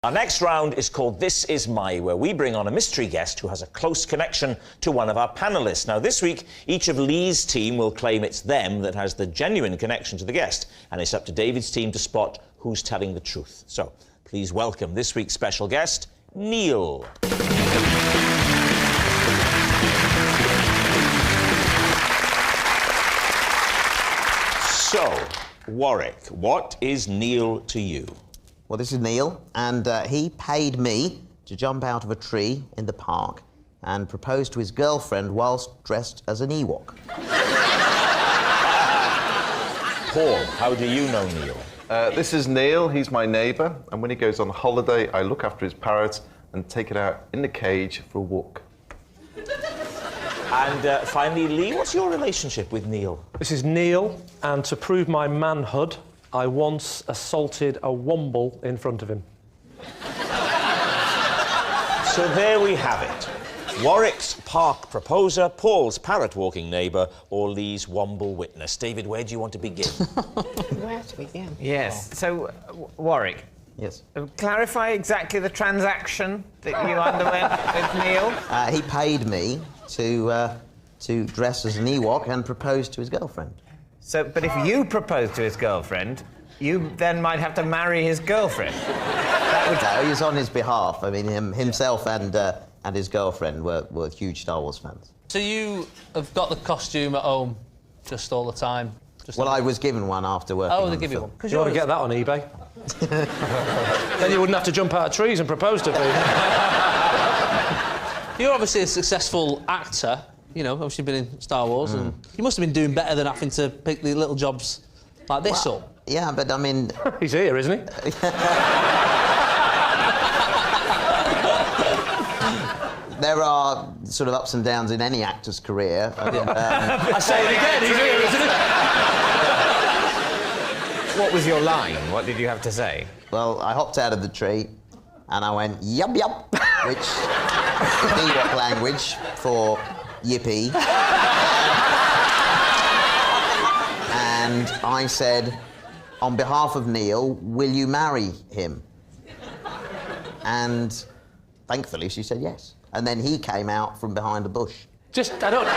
Our next round is called This Is My, where we bring on a mystery guest who has a close connection to one of our panellists. Now, this week, each of Lee's team will claim it's them that has the genuine connection to the guest, and it's up to David's team to spot who's telling the truth. So, please welcome this week's special guest, Neil. So, Warwick, what is Neil to you? Well, this is Neil, and he paid me to jump out of a tree in the park and propose to his girlfriend whilst dressed as an Ewok. Paul, how do you know Neil? This is Neil, he's my neighbour, and when he goes on holiday, I look after his parrot and take it out in the cage for a walk. And finally, Lee, what's your relationship with Neil? This is Neil, and to prove my manhood, I once assaulted a womble in front of him. So there we have it. Warwick's park proposer, Paul's parrot-walking neighbour, or Lee's womble witness. David, where do you want to begin? Where to begin? Yes. So, Warwick. Yes. Clarify exactly the transaction that you underwent with Neil. He paid me to dress as an Ewok and propose to his girlfriend. So, but if you proposed to his girlfriend, you then might have to marry his girlfriend. No, he was on his behalf. I mean, himself and his girlfriend were huge Star Wars fans. So you have got the costume at home just all the time? Well, I was given one after working on they the give you film. one? You ought to get that on eBay. Then you wouldn't have to jump out of trees and propose to people. You're obviously a successful actor. You know, obviously been in Star Wars, and you must have been doing better than having to pick the little jobs like this up. Yeah, but I mean... He's here, isn't he? There are sort of ups and downs in any actor's career. I say it again, he's here, isn't he? What was your line? What did you have to say? Well, I hopped out of the tree and I went, yup, yup, which is Ewok language for yippee. And I said, on behalf of Neil, will you marry him? And thankfully she said yes. And then he came out from behind a bush. I don't...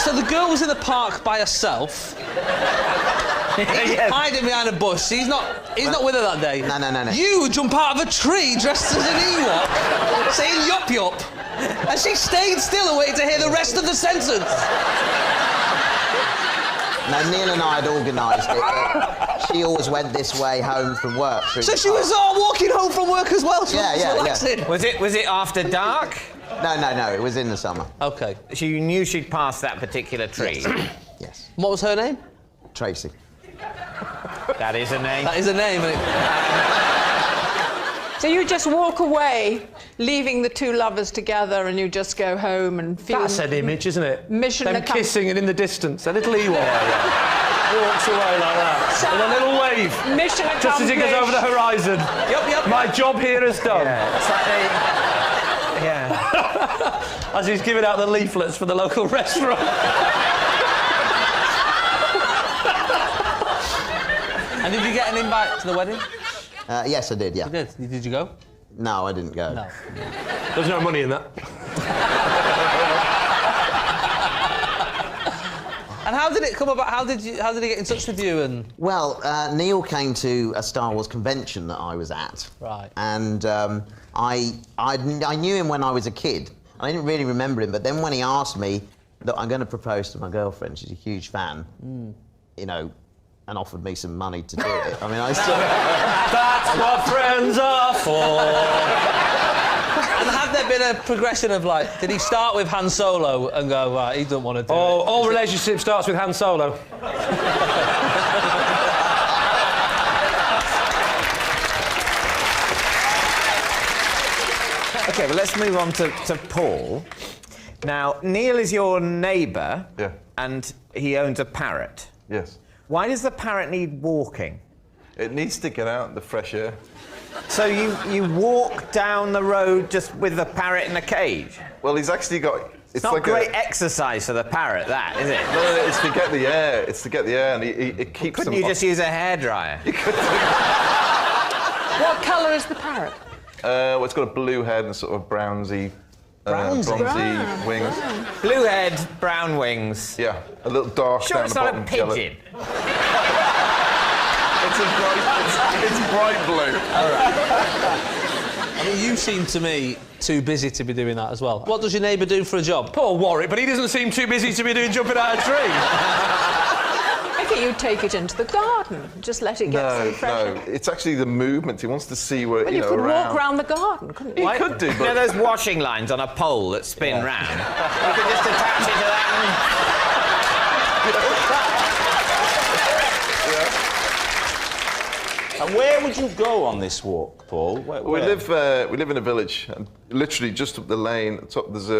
So the girl was in the park by herself. He's hiding behind a bush. He's not with her that day. No. You jump out of a tree dressed as an Ewok, saying yup yup, and she stayed still and waited to hear the rest of the sentence. No, Neil and I had organised it, but she always went this way home from work. So she was walking home from work as well? Yeah. Was it after dark? No, it was in the summer. OK. So you knew she'd passed that particular tree? Yes. What was her name? Tracy. That is a name. That is a name. So you just walk away, leaving the two lovers together, and you just go home and feel... That's an image, isn't it? Mission Them accomplished. kissing and in the distance, a little Ewok. Walks away like that, with a little wave. Mission accomplished. Just as he goes over the horizon. Yup. My job here is done. Yeah. As he's giving out the leaflets for the local restaurant. And did you get an invite to the wedding? Yes, I did, yeah. You did? Did you go? No, I didn't go. No. There's no money in that. And how did it come about? How did he get in touch with you? And Well, Neil came to a Star Wars convention that I was at. Right. And I knew him when I was a kid. I didn't really remember him, but then when he asked me, look, I'm going to propose to my girlfriend, she's a huge fan, you know, and offered me some money to do it. I mean, I still... That's what friends are for. And had there been a progression of, like, did he start with Han Solo and go, right, he doesn't want to do it? All relationship starts with Han Solo. OK, well, let's move on to Paul. Now, Neil is your neighbour. Yeah. And he owns a parrot. Yes. Why does the parrot need walking? It needs to get out in the fresh air. So you walk down the road just with the parrot in a cage? Well, he's actually got It's not like great exercise for the parrot, that, is it? No, it's to get the air. It's to get the air, and it keeps Couldn't them you just use a hairdryer? What colour is the parrot? Well, it's got a blue head and sort of bronzy wings. Blue head, brown wings. Yeah, a little dark Sure, down it's the not bottom. a pigeon. It's bright blue. All right. I mean, you seem to me too busy to be doing that as well. What does your neighbour do for a job? Poor Warwick, but he doesn't seem too busy to be doing jumping out of trees. I think you'd take it into the garden, just let it get some fresh air. No, it's actually the movement. He wants to see where, Well, you could walk round the garden, couldn't you? He could do, You but... know those washing lines on a pole that spin round? You could just attach it to that And where would you go on this walk, Paul? Where? We live in a village, and literally just up the lane, there's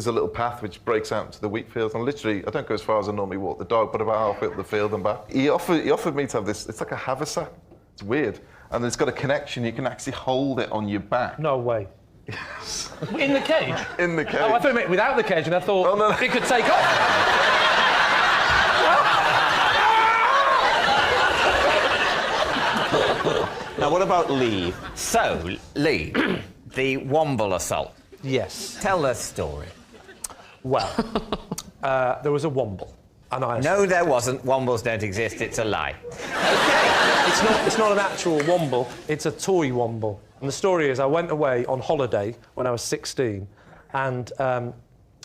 a little path which breaks out to the wheat fields, and literally, I don't go as far as I normally walk the dog, but about halfway up the field and back. He offered me to have this, it's like a haversack. It's weird. And it's got a connection, you can actually hold it on your back. No way. In the cage? In the cage. Oh, I thought you meant without the cage, and I thought Oh, no. it could take off. Now, what about Lee? So, Lee, the Womble assault. Yes. Tell the story. Well, there was a womble, and I... No, there wasn't. Wombles don't exist. It's a lie. It's not an actual womble, it's a toy womble. And the story is I went away on holiday when I was 16, and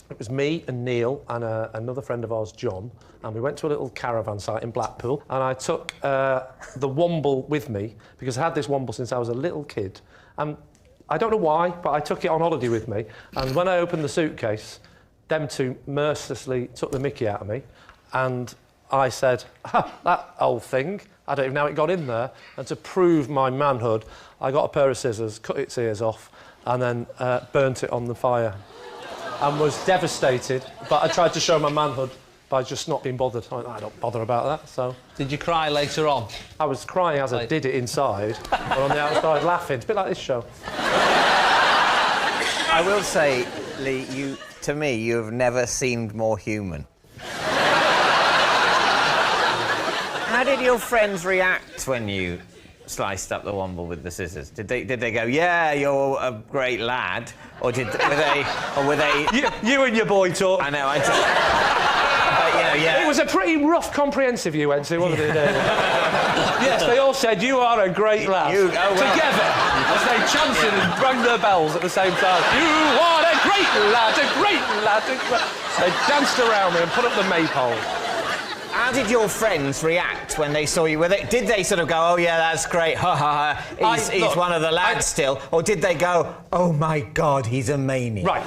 it was me and Neil and another friend of ours, John, and we went to a little caravan site in Blackpool, and I took the womble with me because I had this womble since I was a little kid. And I don't know why, but I took it on holiday with me, and when I opened the suitcase, them two mercilessly took the mickey out of me, and I said, that old thing, I don't even know how it got in there. And to prove my manhood, I got a pair of scissors, cut its ears off, and then burnt it on the fire. And was devastated, but I tried to show my manhood by just not being bothered. I don't bother about that, so... Did you cry later on? I was crying as I did it inside, but on the outside laughing. It's a bit like this show. I will say, Lee, to me, you have never seemed more human. How did your friends react when you sliced up the womble with the scissors? Did they go, yeah, you're a great lad, or were they? You and your boy talk. I know. Yeah. It was a pretty rough, comprehensive you went to, wasn't it? Yes, they all said you are a great lad. Together, as they chanted and rang their bells at the same time. You are a great lad, a great lad. They danced around me and put up the maypole. How did your friends react when they saw you? Did they sort of go, oh yeah, that's great, ha ha ha, he's one of the lads still? Or did they go, oh my God, he's a maniac? Right.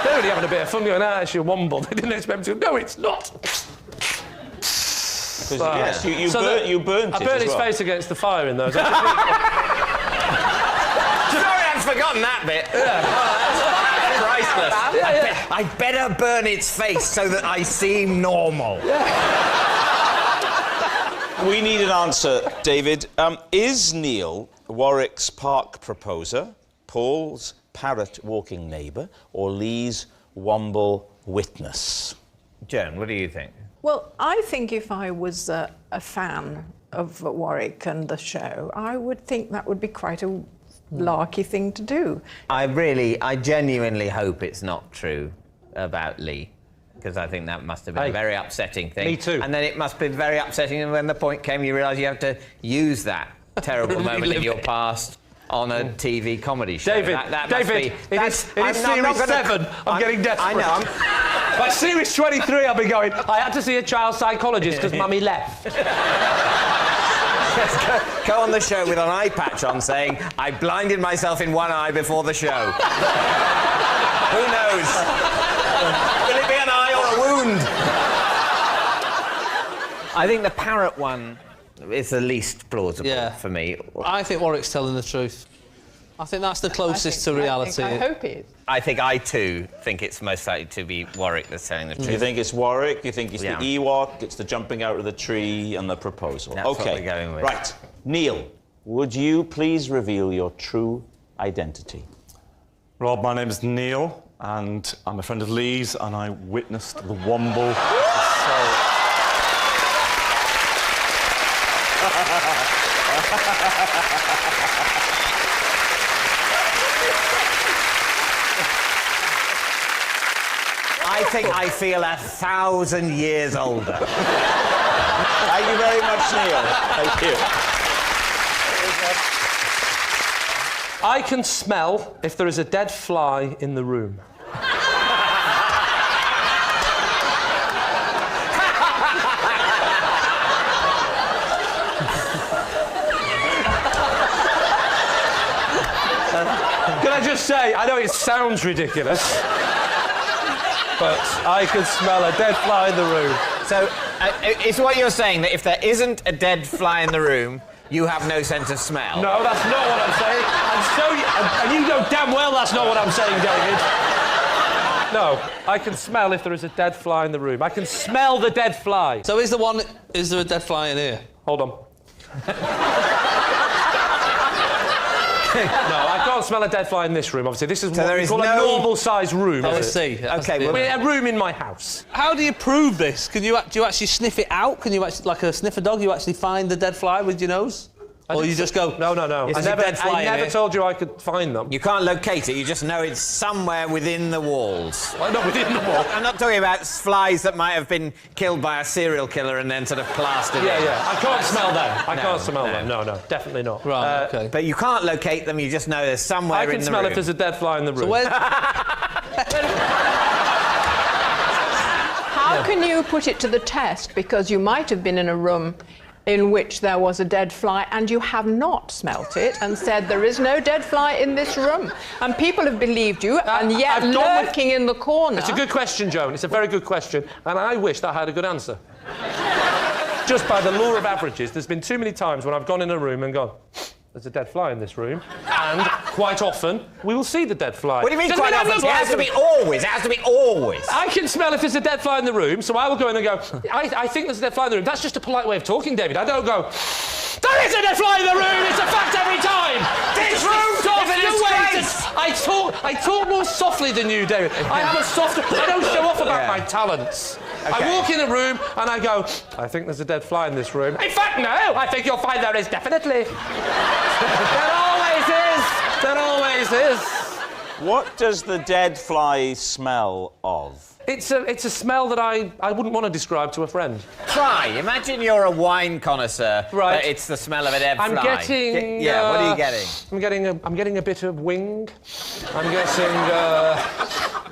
They're really having a bit of fun going, it's your womble. They didn't expect me to go, no, it's not. Yes, you burnt it I burnt as his well. face against the fire in those. Sorry, I'd forgotten that bit. Yeah. Priceless. Yeah. I better burn its face so that I seem normal. We need an answer, David. Is Neil Warwick's park proposer, Paul's parrot walking neighbour, or Lee's womble witness? Joan, what do you think? Well, I think if I was a fan of Warwick and the show, I would think that would be quite a larky thing to do. I genuinely hope it's not true about Lee, because I think that must have been a very upsetting thing. Me too. And then it must have been very upsetting when the point came you realise you have to use that terrible moment in your past on a TV comedy show. David, it is series 7. I'm getting desperate. I know. By series 23, I'll be going, I had to see a child psychologist because Mummy left. Just go on the show with an eye patch on saying, I blinded myself in one eye before the show. Who knows? Will it be an eye or a wound? I think the parrot one is the least plausible for me. I think Warwick's telling the truth. I think that's the closest to reality. I hope it is. I think I, too, think it's most likely to be Warwick that's telling the truth. You think it's Warwick? You think it's the Ewok? It's the jumping out of the tree and the proposal? That's what we're going with. Right. Neil, would you please reveal your true identity? Rob, my name is Neil. and I'm a friend of Lee's, and I witnessed the womble. I think I feel 1,000 years older. Thank you very much, Neil. Thank you. I can smell if there is a dead fly in the room. Can I just say, I know it sounds ridiculous, but I can smell a dead fly in the room. So, is what you're saying that if there isn't a dead fly in the room, you have no sense of smell? No, that's not what I'm saying. And you know damn well that's not what I'm saying, David. No, I can smell if there is a dead fly in the room. I can smell the dead fly. So is there a dead fly in here? Hold on. No, I can't smell a dead fly in this room, obviously. This is what we call a normal-sized room. I see. Okay, well, a room in my house. how do you prove this? Do you actually sniff it out? Can you actually, like a sniffer dog, you actually find the dead fly with your nose? Or you just go... No. I never told you I could find them. You can't locate it, you just know it's somewhere within the walls. Well, not within the wall. I'm not talking about flies that might have been killed by a serial killer and then sort of plastered in. Yeah. I can't smell them. I No, can't smell no. them. No, definitely not. Right, OK. But you can't locate them, you just know there's somewhere I in the can room. smell if there's a dead fly in the room. So where... How can you put it to the test? Because you might have been in a room in which there was a dead fly and you have not smelt it and said there is no dead fly in this room. And people have believed you, and yet lurking in the corner... It's a good question, Joan. It's a very good question. And I wish that I had a good answer. Just by the law of averages, there's been too many times when I've gone in a room and gone, there's a dead fly in this room. And quite often, we will see the dead fly. What do you mean quite often? It has to be always. It has to be always. I can smell if there's a dead fly in the room, so I will go in and go, I think there's a dead fly in the room. That's just a polite way of talking, David. I don't go, there is a dead fly in the room! It's a fact every time! This room is a disgrace! I talk more softly than you, David. I have a softer... I don't show off about my talents. Okay. I walk in a room and I go, I think there's a dead fly in this room. In fact, no! I think you'll find there is, definitely. There always is. What does the dead fly smell of? It's a smell that I wouldn't want to describe to a friend. Try. Imagine you're a wine connoisseur. Right. But it's the smell of a dead fly. I'm getting... Yeah, what are you getting? I'm getting a bit of wing. I'm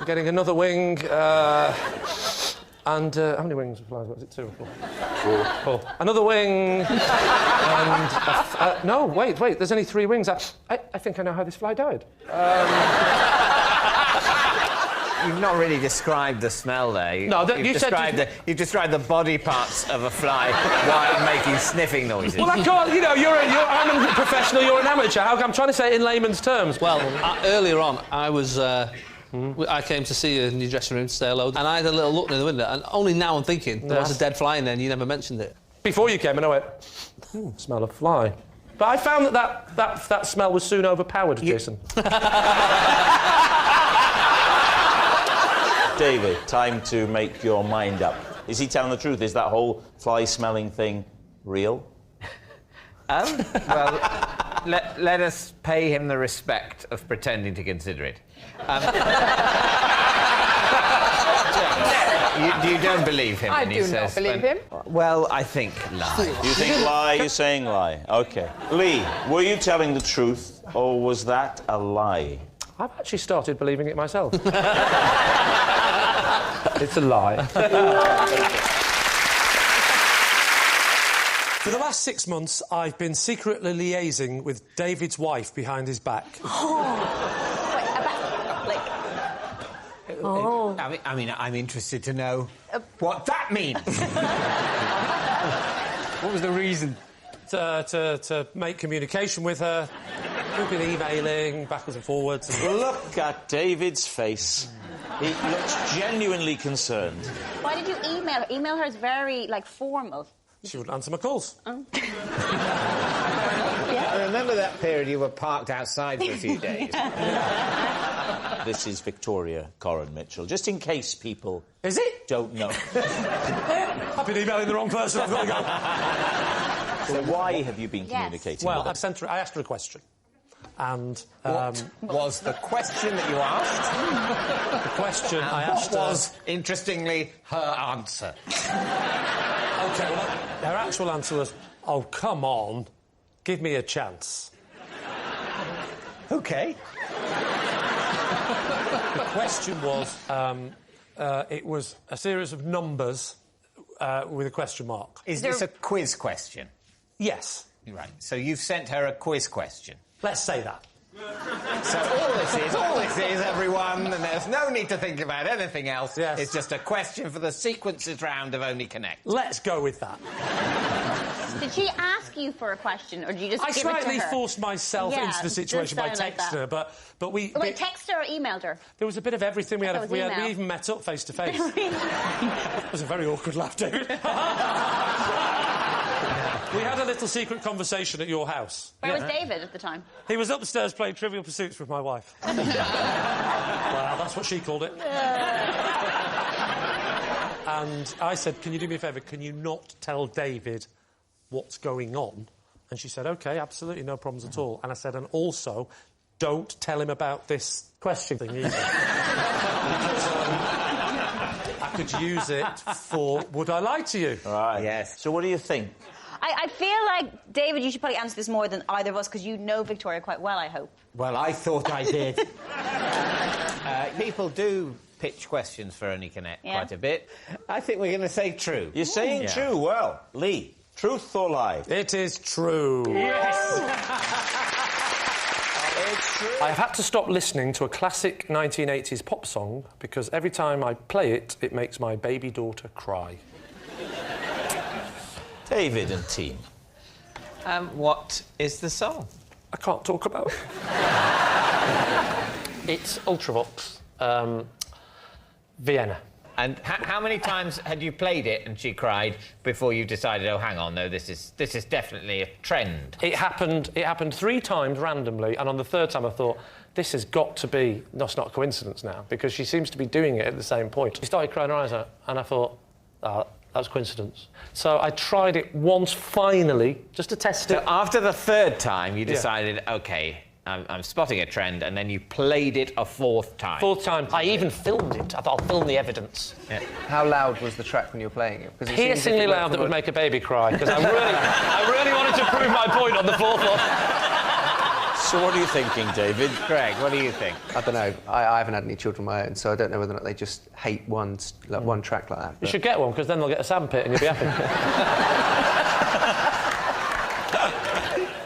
getting another wing. And how many wings of flies? What is it? 2 or 4? 4. Another wing. And no, wait. There's only 3 wings. I think I know how this fly died. You've not really described the smell there. No, you've described the body parts of a fly while making sniffing noises. Well, I can't. You know, I'm a professional. You're an amateur. I'm trying to say it in layman's terms. Well, earlier on, I was... I came to see you in your dressing room to say hello, and I had a little look in the window, and only now I'm thinking there was a dead fly in there and you never mentioned it. Before you came, and I went, smell of fly. But I found that smell was soon overpowered, Jason. David, time to make your mind up. Is he telling the truth? Is that whole fly-smelling thing real? Well, let us pay him the respect of pretending to consider it. You don't believe him when he says... I do not believe him. Well, I think lie. You think lie, you're saying lie. OK. Lee, were you telling the truth, or was that a lie? I've actually started believing it myself. It's a lie. For the last 6 months, I've been secretly liaising with David's wife behind his back. I mean, I'm interested to know what that means. What was the reason? To make communication with her. We've been emailing backwards and forwards. And... Look at David's face. He looks genuinely concerned. Why did you email her? Email her is very, formal. She wouldn't answer my calls. Oh. I remember remember that period you were parked outside for a few days? This is Victoria Corrin Mitchell, just in case people... Is it? Don't know. I've been emailing the wrong person, I've got to go. So why have you been communicating Well, with her? I asked her a question. And... What was the question that you asked? The question I asked what was, interestingly, her answer? OK, well, her actual answer was, oh, come on, give me a chance. OK. The question was, it was a series of numbers with a question mark. Is this a quiz question? Yes. Right, so you've sent her a quiz question. Let's say that. So all this is, everyone, and there's no need to think about anything else. Yes. It's just a question for the sequences round of Only Connect. Let's go with that. Did she ask you for a question, or did you just give it to her? I slightly forced myself into the situation by texting her, but we... Wait, texted her or emailed her? There was a bit of everything. We even met up face to face. It was a very awkward laugh, David. We had a little secret conversation at your house. Where was David at the time? He was upstairs playing Trivial Pursuits with my wife. Well, that's what she called it. And I said, can you do me a favour? Can you not tell David what's going on? And she said, OK, absolutely, no problems at all. And I said, and also, don't tell him about this question thing either. Because I could use it for Would I Lie to You? Right. Yes. So what do you think? I feel like, David, you should probably answer this more than either of us, because you know Victoria quite well, I hope. Well, I thought I did. People do pitch questions for Only Connect quite a bit. I think we're going to say true. You're saying true? Well, Lee, truth or lie? It is true. Yes! It's true. I've had to stop listening to a classic 1980s pop song because every time I play it, it makes my baby daughter cry. David and team. What is the song? I can't talk about it. It's Ultravox, Vienna. And how many times had you played it and she cried before you decided, oh, hang on, no, this is definitely a trend? It happened 3 times randomly, and on the 3rd time I thought, this has got to be... No, it's not a coincidence now, because she seems to be doing it at the same point. She started crying her eyes out, and I thought, that was coincidence. So I tried it once, finally, just to test it. So after the 3rd time, you decided, OK, I'm spotting a trend, and then you played it a 4th time. 4th time. I even filmed it. I thought, I'll film the evidence. Yeah. How loud was the track when you were playing it? Piercingly loud that would make a baby cry, because I really wanted to prove my point on the 4th one. So what are you thinking, David? Greg, what do you think? I don't know. I haven't had any children of my own, so I don't know whether or not they just hate one track like that. You should get one, because then they'll get a sandpit and you'll be happy.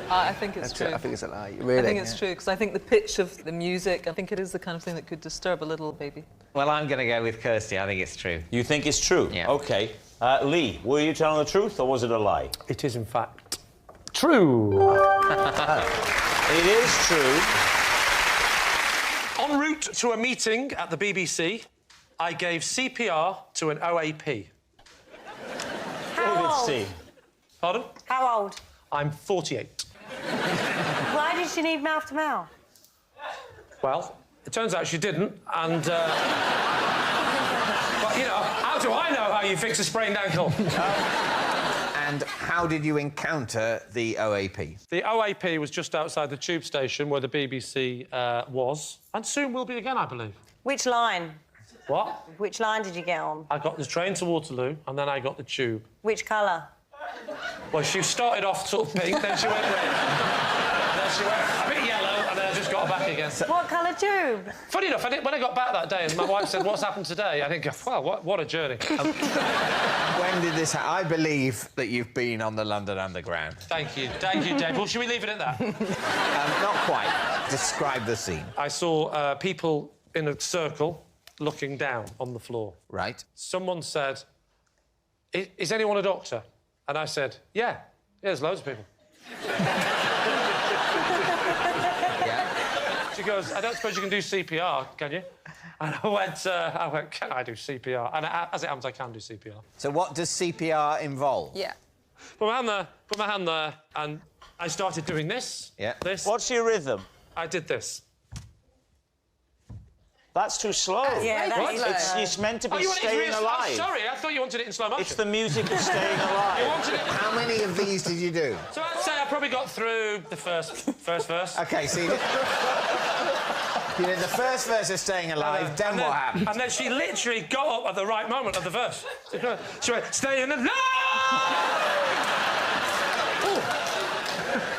I think it's true. I think it's a lie. Really? I think it's true, because I think the pitch of the music, I think it is the kind of thing that could disturb a little baby. Well, I'm going to go with Kirsty. I think it's true. You think it's true? Yeah. OK. Lee, were you telling the truth, or was it a lie? It is, in fact, true. It is true. En route to a meeting at the BBC, I gave CPR to an OAP. How old? Pardon? How old? I'm 48. Why did she need mouth to mouth? Well, it turns out she didn't, and... but, you know, how do I know how you fix a sprained ankle? And how did you encounter the OAP? The OAP was just outside the tube station where the BBC was, and soon will be again, I believe. Which line? What? Which line did you get on? I got the train to Waterloo, and then I got the tube. Which colour? Well, she started off sort of pink, then she went red, then she went a bit yellow, and then I just got back again. What colour tube? Funny enough, when I got back that day and my wife said, what's happened today? I think, well, what a journey. When did this happen? I believe that you've been on the London Underground. Thank you, Dave. Well, should we leave it at that? Not quite. Describe the scene. I saw people in a circle looking down on the floor. Right. Someone said, is anyone a doctor? And I said, yeah, there's loads of people. Yeah. She goes, I don't suppose you can do CPR, can you? And I went, can I do CPR? And as it happens, I can do CPR. So what does CPR involve? Yeah. Put my hand there, and I started doing this. Yeah. This. What's your rhythm? I did this. That's too slow. Yeah, that's slow. It's meant to be you wanted it to staying be alive. Oh, sorry, I thought you wanted it in slow motion. It's the music of staying alive. You wanted it... How many of these did you do? So I'd say I probably got through the first verse. OK, so you did the first verse of Staying Alive, then what happened? And then she literally got up at the right moment of the verse. She went, Staying Alive!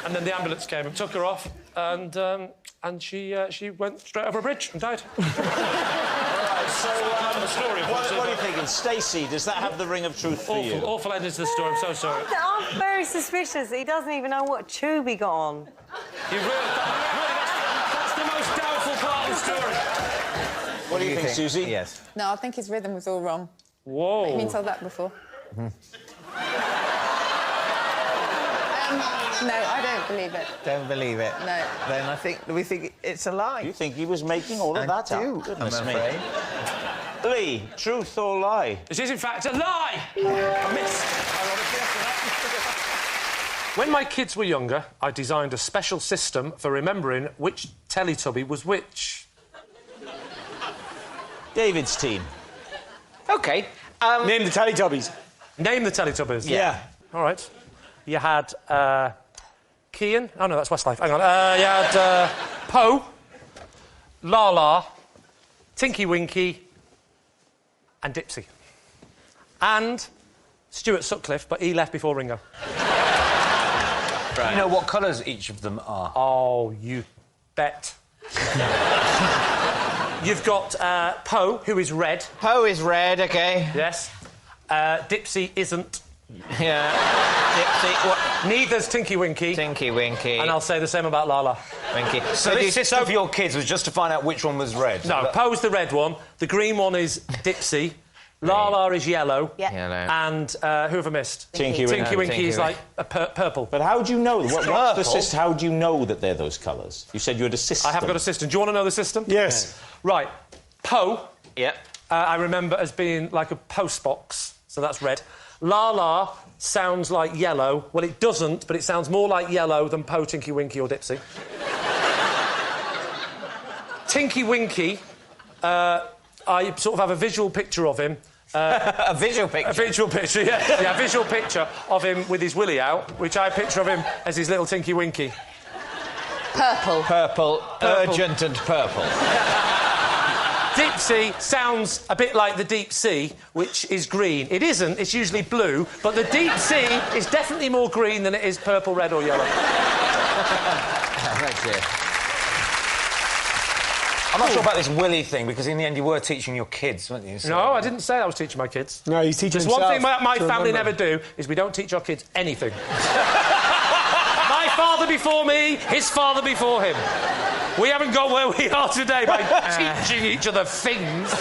And then the ambulance came and took her off, and she went straight over a bridge and died. All right, so the story. what are you thinking? Stacey, does that have the ring of truth for you? Awful ending to the story, I'm so sorry. I'm very suspicious. He doesn't even know what tube he got on. You really, that's the most doubtful part of the story. What do you think, Susie? Yes. No, I think his rhythm was all wrong. Whoa. I've been told that before. No, I don't believe it. Don't believe it? No. Then we think it's a lie. You think he was making all of that do, up? Goodness I'm me. afraid. Lee, truth or lie? It is, in fact, a lie! I missed. When my kids were younger, I designed a special system for remembering which Teletubby was which. David's team. OK. Name the Teletubbies. Name the Teletubbies? Yeah. All right. You had Kian. Oh, no, that's Westlife. Hang on. You had Poe, Lala, Tinky Winky, and Dipsy. And Stuart Sutcliffe, but he left before Ringo. Right. You know what colours each of them are? Oh, you bet. You've got Poe, who is red. Poe is red, OK. Yes. Dipsy isn't. Yeah. Dipsy. What? Neither's Tinky Winky. Tinky Winky. And I'll say the same about Lala. Winky. So the system for your kids was just to find out which one was red? No, Poe's the red one. The green one is Dipsy. Lala is yellow. Yeah. Yellow. And who have I missed? Tinky Winky. Tinky Winky is like purple. But how do you know? What's the system? How do you know that they're those colours? You said you had a system. I have got a system. Do you want to know the system? Yes. Right. Poe. Yep. I remember as being like a post box, so that's red. Lala sounds like yellow. Well, it doesn't, but it sounds more like yellow than Poe, Tinky Winky or Dipsy. Tinky Winky, I sort of have a visual picture of him. A visual picture? A visual picture, yeah. Yeah, a visual picture of him with his willy out, which I picture of him as his little Tinky Winky. Purple. Purple. Urgent and purple. Dipsy sounds a bit like the deep sea, which is green. It isn't, it's usually blue, but the deep sea is definitely more green than it is purple, red or yellow. That's it. I'm not sure about this Willy thing, because in the end you were teaching your kids, weren't you? So... No, I didn't say I was teaching my kids. No, he's teaching There's one thing my family never do, is we don't teach our kids anything. My father before me, his father before him. We haven't got where we are today by teaching each other things.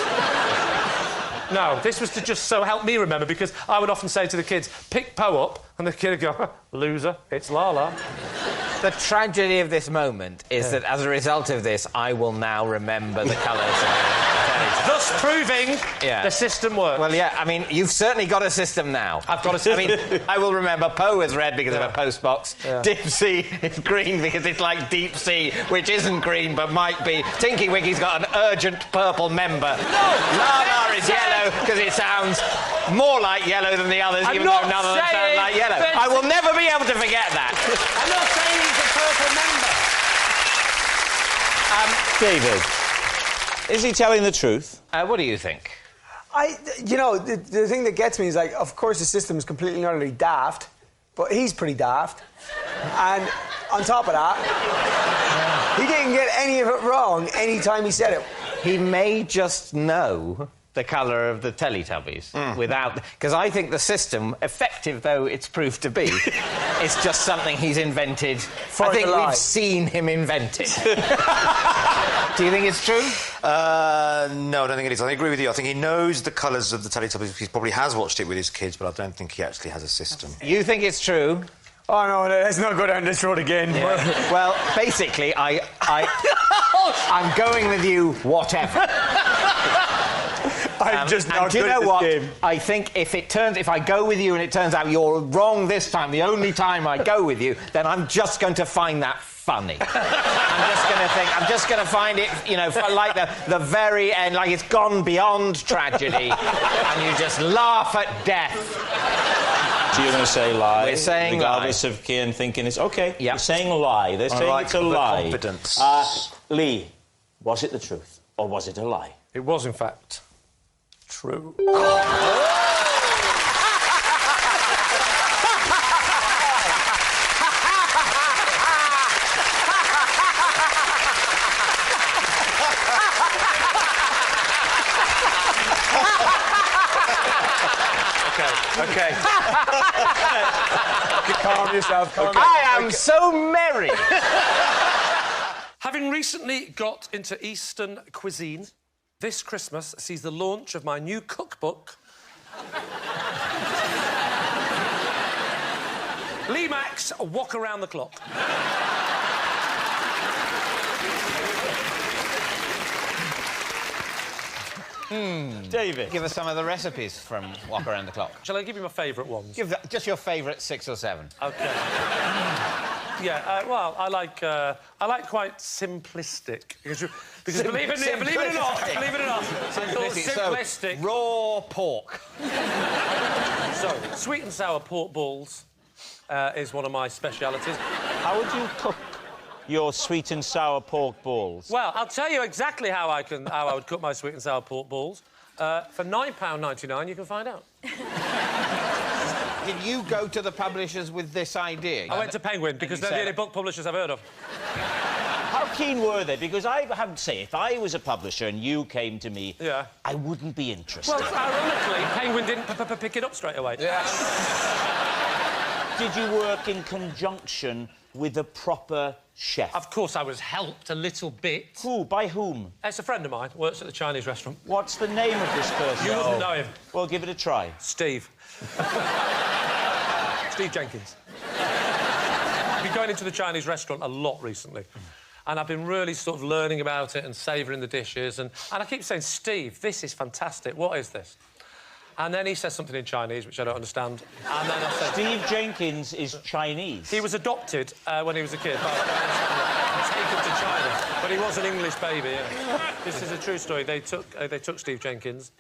No, this was to just so help me remember, because I would often say to the kids, pick Poe up, and the kid would go, loser, it's Lala. The tragedy of this moment is that as a result of this, I will now remember the colours of the Teletubbies. Thus proving the system works. Well, yeah, I mean, you've certainly got a system now. I've got a system. I mean, I will remember Poe is red because of a post box. Yeah. Dipsy is green because it's like deep sea, which isn't green but might be. Tinky Winky's got an urgent purple member. No! Lala is yellow because it sounds more like yellow than the others, even though none of them sound like yellow. I will never be able to forget that. I'm not saying he's a purple member. David, is he telling the truth? What do you think? You know, the thing that gets me is, like, of course the system is completely and utterly daft, but he's pretty daft. And on top of that, he didn't get any of it wrong any time he said it. He may just know the colour of the Teletubbies without... Because I think the system, effective though it's proved to be, is just something he's invented. I think we've seen him invent it. Do you think it's true? No, I don't think it is. I agree with you. I think he knows the colours of the Teletubbies. He probably has watched it with his kids, but I don't think he actually has a system. You think it's true? Oh, no, let's not go down this road again. Yeah. Well, basically, I'm going with you, whatever. I'm just not and do you good know at this what? game. I think if I go with you and it turns out you're wrong this time, the only time I go with you, then I'm just going to find that funny. I'm just going to find it, you know, like the very end, like it's gone beyond tragedy, and you just laugh at death. So you're going to say lie? We're saying regardless of Kian thinking it's OK. Yep. You're saying lie. They're saying it's a lie. Confidence. Lee, was it the truth or was it a lie? It was, in fact, true. Okay. Calm yourself. I am so merry. Having recently got into Eastern cuisine, this Christmas sees the launch of my new cookbook, Lee Mack's Walk Around the Clock. David. Give us some of the recipes from Walk Around the Clock. Shall I give you my favourite ones? Give just your favourite 6 or 7. OK. Yeah, well, I like quite simplistic. Because believe it or not, I thought simplistic. So, raw pork. So, sweet and sour pork balls is one of my specialities. How would you cook your sweet and sour pork balls? Well, I'll tell you exactly how I would cook my sweet and sour pork balls. For £9.99, you can find out. Did you go to the publishers with this idea? I went to Penguin, because they're the only book publishers I've heard of. How keen were they? Because I have to say, if I was a publisher and you came to me, yeah, I wouldn't be interested. Well, ironically, Penguin didn't pick it up straight away. Yeah. Did you work in conjunction with a proper chef? Of course, I was helped a little bit. Who? By whom? It's a friend of mine, works at the Chinese restaurant. What's the name of this person? You wouldn't know him. Well, give it a try. Steve. Steve Jenkins. I've been going into the Chinese restaurant a lot recently. And I've been really sort of learning about it and savouring the dishes. And I keep saying, Steve, this is fantastic. What is this? And then he says something in Chinese, which I don't understand. And then I said... Steve Jenkins is Chinese? He was adopted when he was a kid. Taken to China. But he was an English baby, yeah. This is a true story. They took Steve Jenkins.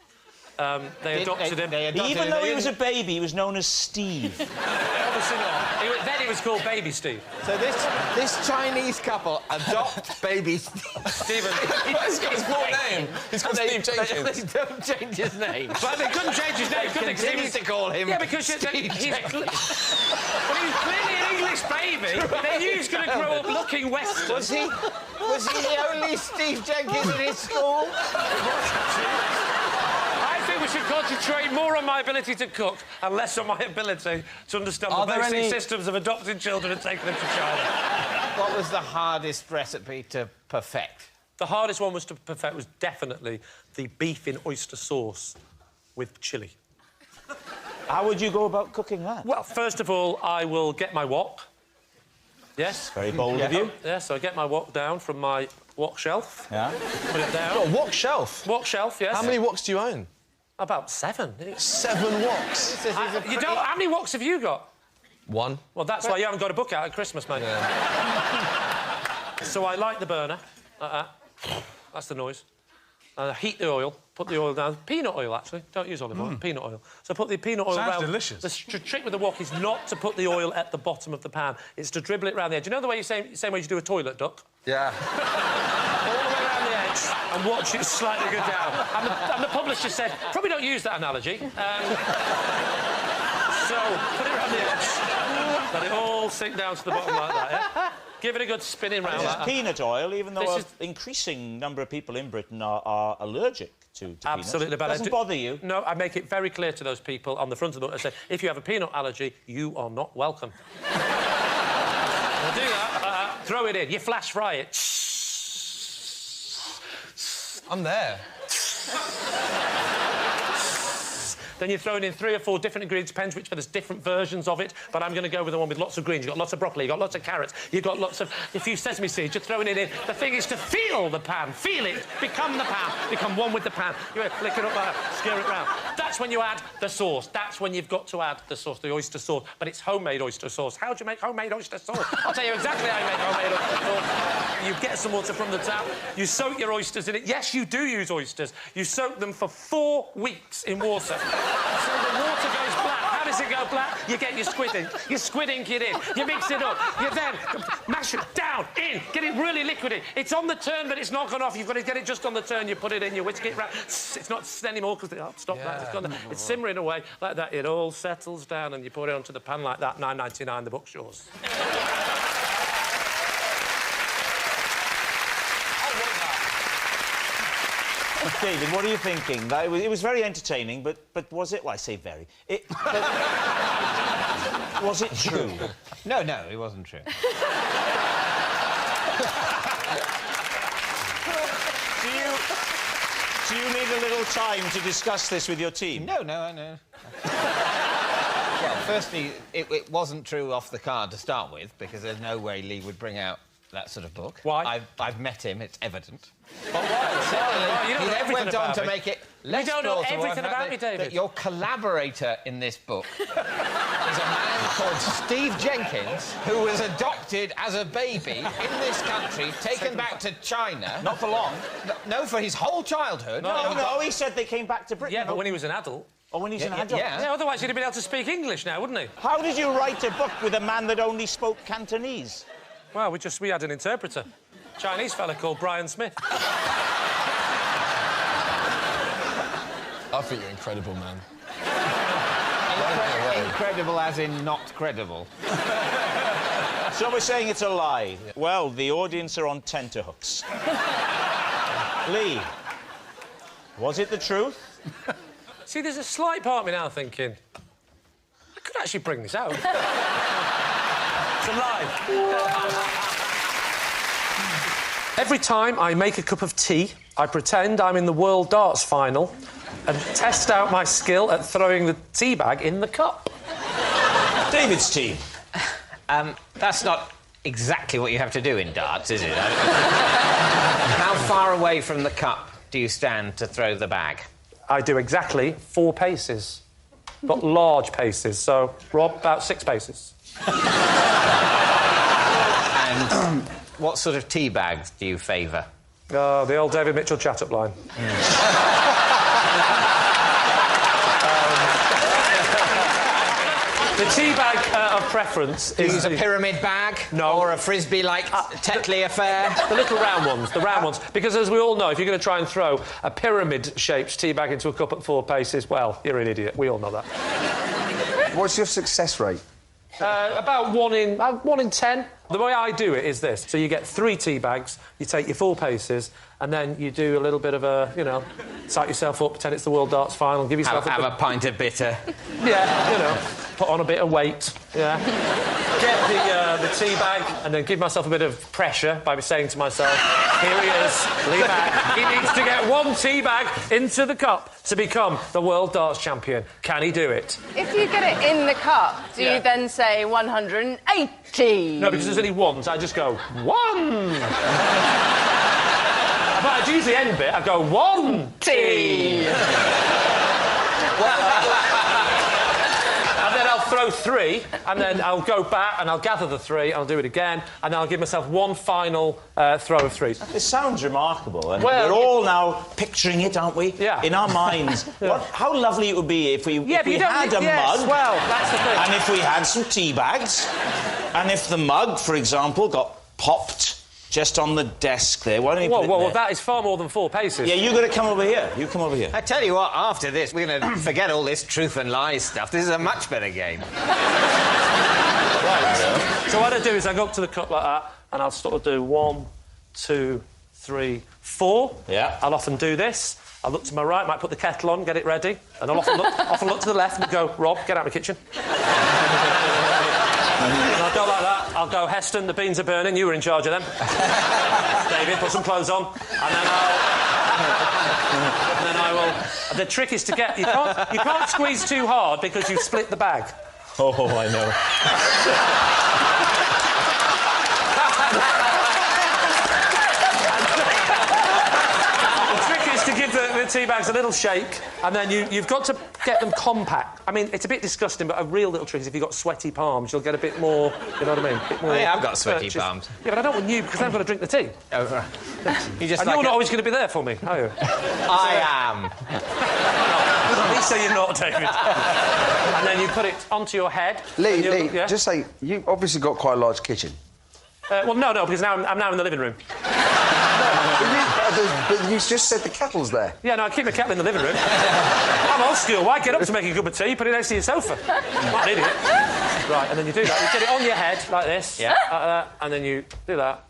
They adopted him. Even though he was a baby, he was known as Steve. Obviously not. Then he was called Baby Steve. So this Chinese couple adopt baby Stephen. He's got his full name. He's got Steve Jenkins. They don't change his name. But they couldn't change his name, could they? They continue to call him Steve Jenkins. Well, he was clearly an English baby. They knew he was going to grow up looking Western. Was he the only Steve Jenkins in his school? I think we should concentrate more on my ability to cook and less on my ability to understand the basic systems of adopting children and taking them to China. What was the hardest recipe to perfect? The hardest one to perfect was definitely the beef in oyster sauce with chilli. How would you go about cooking that? Well, first of all, I will get my wok. Yes? Very bold of you. Yeah, so I get my wok down from my wok shelf. Yeah. Put it down. Got a wok shelf? Wok shelf, yes. How many woks do you own? About 7. 7 woks? You don't... How many woks have you got? 1. Well, that's why you haven't got a book out at Christmas, mate. Yeah. So I light the burner. That's the noise. Heat the oil, put the oil down. Peanut oil, actually. Don't use olive oil, peanut oil. So put the peanut oil around... Sounds delicious. The trick with the wok is not to put the oil at the bottom of the pan. It's to dribble it around the edge. You know the way same way you do a toilet duck? Yeah. All the way around the edge and watch it slightly go down. And the publisher said, probably don't use that analogy. So, put it around the edge. Let it all sink down to the bottom like that, yeah? Give it a good spinning round. This is peanut oil, even though an increasing number of people in Britain are allergic to peanuts. Absolutely. But doesn't bother you? No, I make it very clear to those people on the front of the book. I say, if you have a peanut allergy, you are not welcome. I'll do that. Throw it in. You flash fry it. I'm there. Then you're throwing in 3 or 4 different ingredients, depends which, but there's different versions of it. But I'm going to go with the one with lots of greens. You've got lots of broccoli, you've got lots of carrots, you've got lots of a few sesame seeds. You're throwing it in. The thing is to feel the pan, feel it, become the pan, become one with the pan. You flick it up like that, stir it round. That's when you add the sauce. That's when you've got to add the sauce, the oyster sauce. But it's homemade oyster sauce. How do you make homemade oyster sauce? I'll tell you exactly how you make homemade oyster sauce. You get some water from the tap, you soak your oysters in it. Yes, you do use oysters. You soak them for 4 weeks in water. So the water goes black. How does it go black? You get your squid ink. You squid ink it in. You mix it up. You then mash it down, in, get it really liquidy. It's on the turn, but it's not gone off. You've got to get it just on the turn. You put it in, you whisk it round. It's not anymore because stop that. It's gone. It's simmering away like that. It all settles down, and you put it onto the pan like that. £9.99. The book's yours. David, what are you thinking? It was very entertaining, but was it? Well, I say very. Was it true? No, it wasn't true. Do you need a little time to discuss this with your team? No, I know. Well, firstly, it wasn't true off the card to start with, because there's no way Lee would bring out that sort of book. Why? I've met him, it's evident. But why? He then went on to make it less You don't know plausible everything about me, David. that your collaborator in this book is a man called Steve Jenkins, who was adopted as a baby in this country, taken back to China. Not for long. No, for his whole childhood. No, he said they came back to Britain. Yeah, but when he was an adult. Oh, when he's an adult? Yeah, otherwise he'd have been able to speak English now, wouldn't he? How did you write a book with a man that only spoke Cantonese? Well, we had an interpreter. Chinese fella called Brian Smith. I think you're incredible, man. Incredible as in not credible. So we're saying it's a lie. Yeah. Well, the audience are on tenterhooks. Lee, was it the truth? See, there's a slight part of me now thinking, I could actually bring this out. It's a lie. Every time I make a cup of tea, I pretend I'm in the World Darts final and test out my skill at throwing the tea bag in the cup. David's team. That's not exactly what you have to do in darts, is it? How far away from the cup do you stand to throw the bag? I do exactly 4 paces. But large paces, so, Rob, about 6 paces. And what sort of tea bags do you favour? The old David Mitchell chat-up line. The tea bag of preference is... Use a pyramid bag? No. Or a frisbee like Tetley affair? The little round ones, the round ones. Because, as we all know, if you're going to try and throw a pyramid-shaped tea bag into a cup at 4 paces, well, you're an idiot. We all know that. What's your success rate? About 1 in 10. The way I do it is this. So you get 3 tea bags, you take your 4 paces, and then you do a little bit of a, psych yourself up, pretend it's the World Darts final, give yourself have a pint of bitter. Yeah, put on a bit of weight, yeah. Get the tea bag, and then give myself a bit of pressure by saying to myself, here he is, Lee Mack. He needs to get 1 tea bag into the cup to become the World Darts champion. Can he do it? If you get it in the cup, do you then say 180? No, because there's only 1, so I just go, 1! But I'd usually end it, I go, 1 tea! And then I'll throw 3, and then I'll go back and I'll gather the 3, and I'll do it again, and then I'll give myself 1 final throw of 3s. This sounds remarkable, and we're all now picturing it, aren't we? Yeah. In our minds. How lovely it would be if we had a mug. Well, that's the thing. And if we had some tea bags, and if the mug, for example, got popped just on the desk there. Why don't you put it there? Well, that is far more than 4 paces. Yeah, you've got to come over here. You come over here. I tell you what, after this, we're going to forget all this truth and lies stuff. This is a much better game. Right. So what I do is I go up to the cup like that, and I'll sort of do 1, 2, 3, 4. Yeah. I'll often do this. I'll look to my right, might put the kettle on, get it ready, and I'll often look to the left and go, Rob, get out of the kitchen. And I'll go like that. I'll go, Heston, the beans are burning. You were in charge of them. David, put some clothes on. And then I'll And then I will... The trick is to get... You can't squeeze too hard because you split the bag. Oh, I know. The trick is to give the tea bags a little shake, and then you've got to get them compact. I mean, it's a bit disgusting, but a real little trick is if you've got sweaty palms, you'll get a bit more, you know what I mean? A bit more I've got sweaty palms. Yeah, but I don't want you, because I've got to drink the tea. Oh, right. And you're not always going to be there for me, are you? I am. At least say you're not, David. And then you put it onto your head. Lee, yeah? just say, you've obviously got quite a large kitchen. Well, no, because I'm now in the living room. But you just said the kettle's there. Yeah, no, I keep my kettle in the living room. I'm old school. Why get up to make a cup of tea? Put it next to your sofa. I'm an idiot. Right, and then you do that. You get it on your head, like this. Yeah. Like that, and then you do that.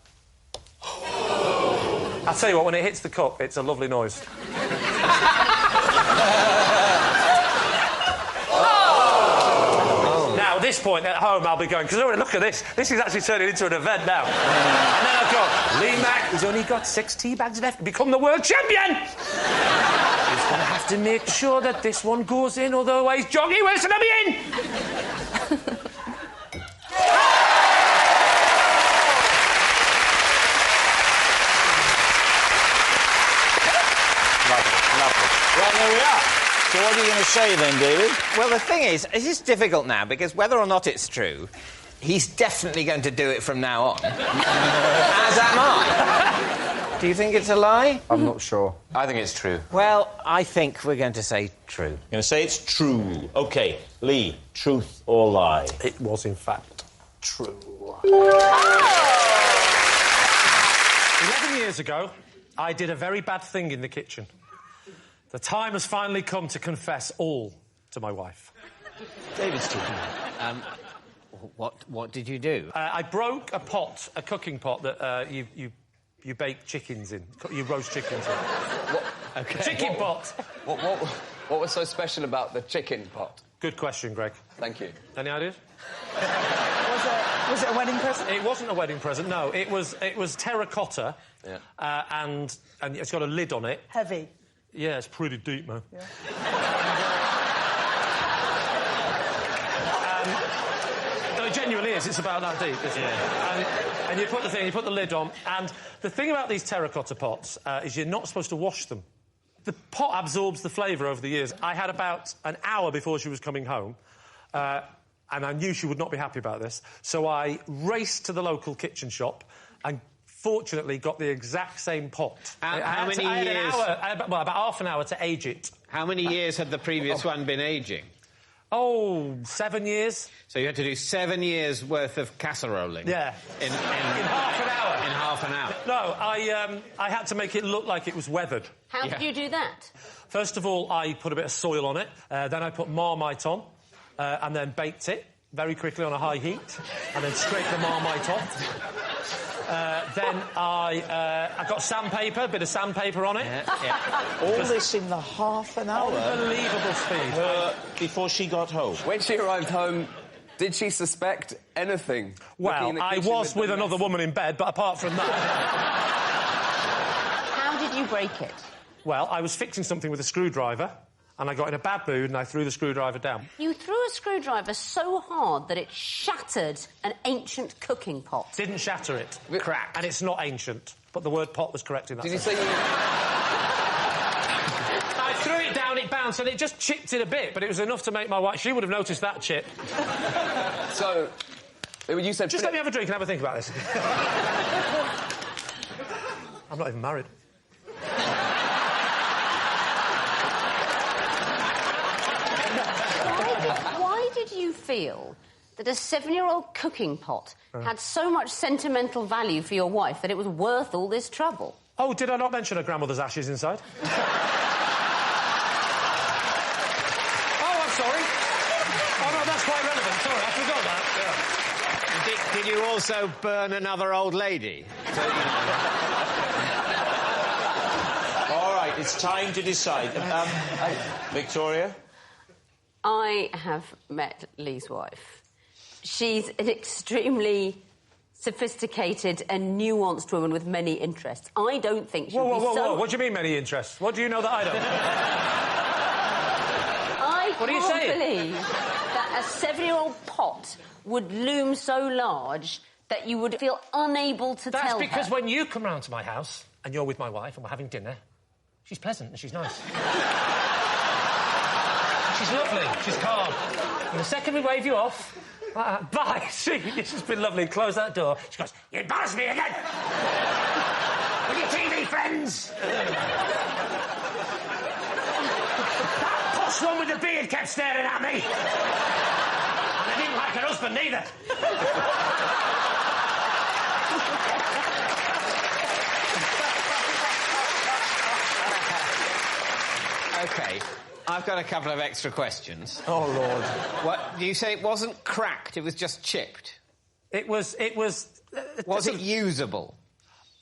I'll tell you what, when it hits the cup, it's a lovely noise. Now, at this point, at home, I'll be going, because look at this. This is actually turning into an event now. And then I've got, Lee Mack has only got 6 tea bags left to become the world champion. He's going to have to make sure that this one goes in, otherwise Joggy Wilson will be in. Lovely. Right, there we are. So what are you going to say then, David? Well, the thing is, it is difficult now, because whether or not it's true, he's definitely going to do it from now on. As am I. Do you think it's a lie? I'm not sure. I think it's true. Well, I think we're going to say true. You're going to say it's true. OK, Lee, truth or lie? It was, in fact, true. 11 years ago, I did a very bad thing in the kitchen. The time has finally come to confess all to my wife. David's talking. What did you do? I broke a pot, a cooking pot that you bake chickens in. You roast chickens in. Okay. A chicken pot. What was so special about the chicken pot? Good question, Greg. Thank you. Any ideas? Was it a wedding present? It wasn't a wedding present. No, it was terracotta. Yeah. And it's got a lid on it. Heavy. Yeah, it's pretty deep, man. Yeah. No, it genuinely is. It's about that deep, isn't it? And you put the lid on. And the thing about these terracotta pots is you're not supposed to wash them. The pot absorbs the flavour over the years. I had about an hour before she was coming home, and I knew she would not be happy about this. So I raced to the local kitchen shop and fortunately got the exact same pot. How many years? About half an hour to age it. How many years had the previous one been aging? Oh, 7 years. So you had to do 7 years' worth of casseroling? Yeah. In half an hour. In half an hour? No, I had to make it look like it was weathered. How did you do that? First of all, I put a bit of soil on it. Then I put Marmite on, and then baked it very quickly on a high heat, and then scraped the Marmite off. Then I got sandpaper, a bit of sandpaper on it. Yeah. All this in the half an hour? Unbelievable speed. Before she got home? When she arrived home, did she suspect anything? Well, I was with another woman in bed, but apart from that... How did you break it? Well, I was fixing something with a screwdriver, and I got in a bad mood, and I threw the screwdriver down. You threw a screwdriver so hard that it shattered an ancient cooking pot. Didn't shatter it. Crack. And it's not ancient, but the word pot was correct in that Did sense. you say you... I threw it down, it bounced, and it just chipped it a bit, but it was enough to make my wife... She would have noticed that chip. So, you said... Just let me have a drink and have a think about this. I'm not even married. Why did you feel that a 7-year-old cooking pot had so much sentimental value for your wife that it was worth all this trouble? Oh, did I not mention her grandmother's ashes inside? Oh, I'm sorry. Oh, no, that's quite relevant. Sorry, I forgot that. Yeah. Did you also burn another old lady? All right, it's time to decide. Victoria? I have met Lee's wife. She's an extremely sophisticated and nuanced woman with many interests. I don't think she'd be so... Whoa. What do you mean, many interests? What do you know that I don't? What are you saying? I can't believe that a 7-year-old pot would loom so large that you would feel unable to tell her. That's because when you come round to my house and you're with my wife and we're having dinner, she's pleasant and she's nice. She's lovely, she's calm. And the second we wave you off, bye, see, this has been lovely, close that door. She goes, you embarrass me again! With your TV friends! That posh one with the beard kept staring at me! And I didn't like her husband neither. OK, I've got a couple of extra questions. Oh, Lord. What, you say it wasn't cracked, it was just chipped? It was... Was it usable?